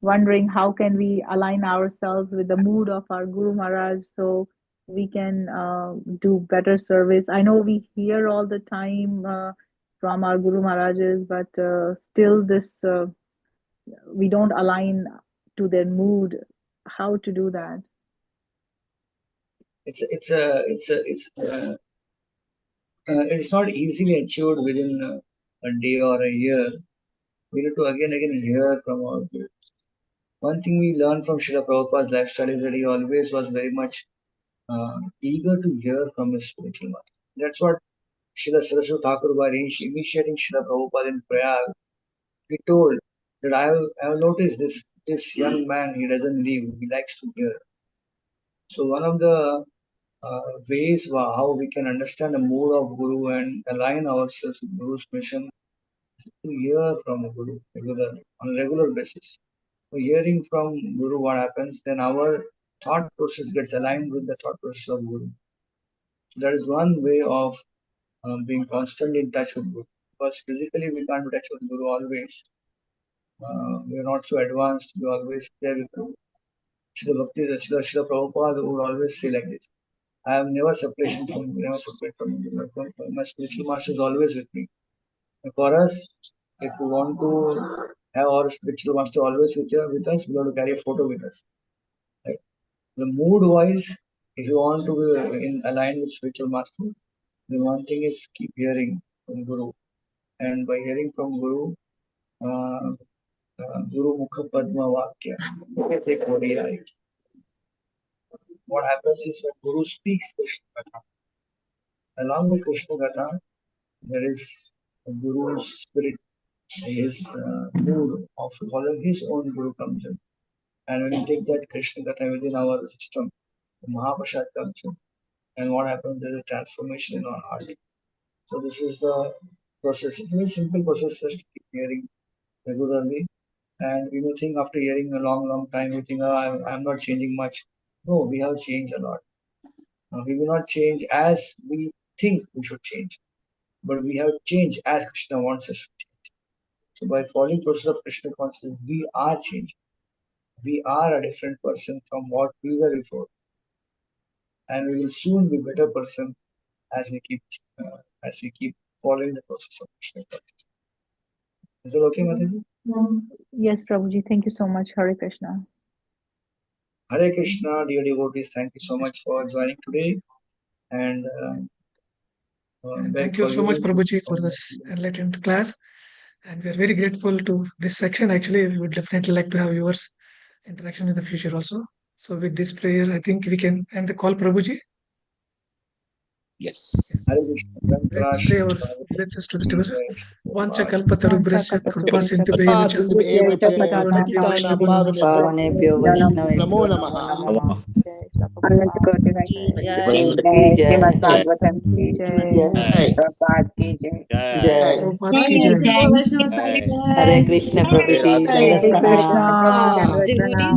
wondering how can we align ourselves with the mood of our Guru Maharaj so we can do better service. I know we hear all the time from our Guru Maharajas, but still this we don't align to their mood. How to do that? It's not easily achieved within a day or a year. We need to again hear from our Guru. One thing we learned from Srila Prabhupada's lifestyle is that he always was very much eager to hear from his spiritual master. That's what Srila Saraswati Thakur, by initiating Srila Prabhupada in Prayag, he told that I have noticed this young man, he doesn't leave, he likes to hear. So one of the ways how we can understand the mood of Guru and align ourselves with Guru's mission is to hear from Guru on a regular basis. So hearing from Guru what happens, then our thought process gets aligned with the thought process of Guru. So that is one way of being constantly in touch with Guru. Because physically we can't be touch with Guru always. We are not so advanced, we are always there with Guru. Srila Prabhupada would always say like this: I have never separated from Guru. My spiritual master is always with me. And for us, if we want to have our spiritual master always with us, we have to carry a photo with us. Right? The mood wise, if you want to be in align with spiritual master, the one thing is keep hearing from Guru. And by hearing from Guru, Guru Mukha Padma Vakya, take Oriya. What happens is when Guru speaks Krishna Katha, along with Krishna Katha, there is a Guru's spirit, his mood of following his own Guru comes in. And when you take that Krishna Katha within our system, the Mahaprasad comes in. And what happens? There is a transformation in our heart. So this is the process. It's a very simple process, just keep hearing regularly. And you may think after hearing a long time, you think, oh, I'm not changing much. No, we have changed a lot. We will not change as we think we should change, but we have changed as Krishna wants us to change. So by following process of Krishna consciousness, we are changing. We are a different person from what we were before, and we will soon be a better person as we keep following the process of Krishna consciousness. Is it okay, Mataji? Yes, Prabhuji. Thank you so much. Hare Krishna. Hare Krishna, dear devotees. Thank you so much for joining today. And thank you so much, Prabhuji, for this enlightened class. And we are very grateful to this section. Actually, we would definitely like to have yours interaction in the future also. So with this prayer, I think we can end the call, Prabhuji. Yes. Let's pray our blessings to the devotees. Vancha kalpatarubhrasya kripa sindhubheva cha पतितानां पावनेभ्यो नमो वैष्णवेभ्यो नमः। नमो नमः। अनंत कोटि जय श्रीमद् भागवतम की जय, प्रभुपाद की जय। Prabhupada ki jai. हरे कृष्ण प्रभु जी, Hare दंडवत Krishna. प्रणाम। Dandavat pranam.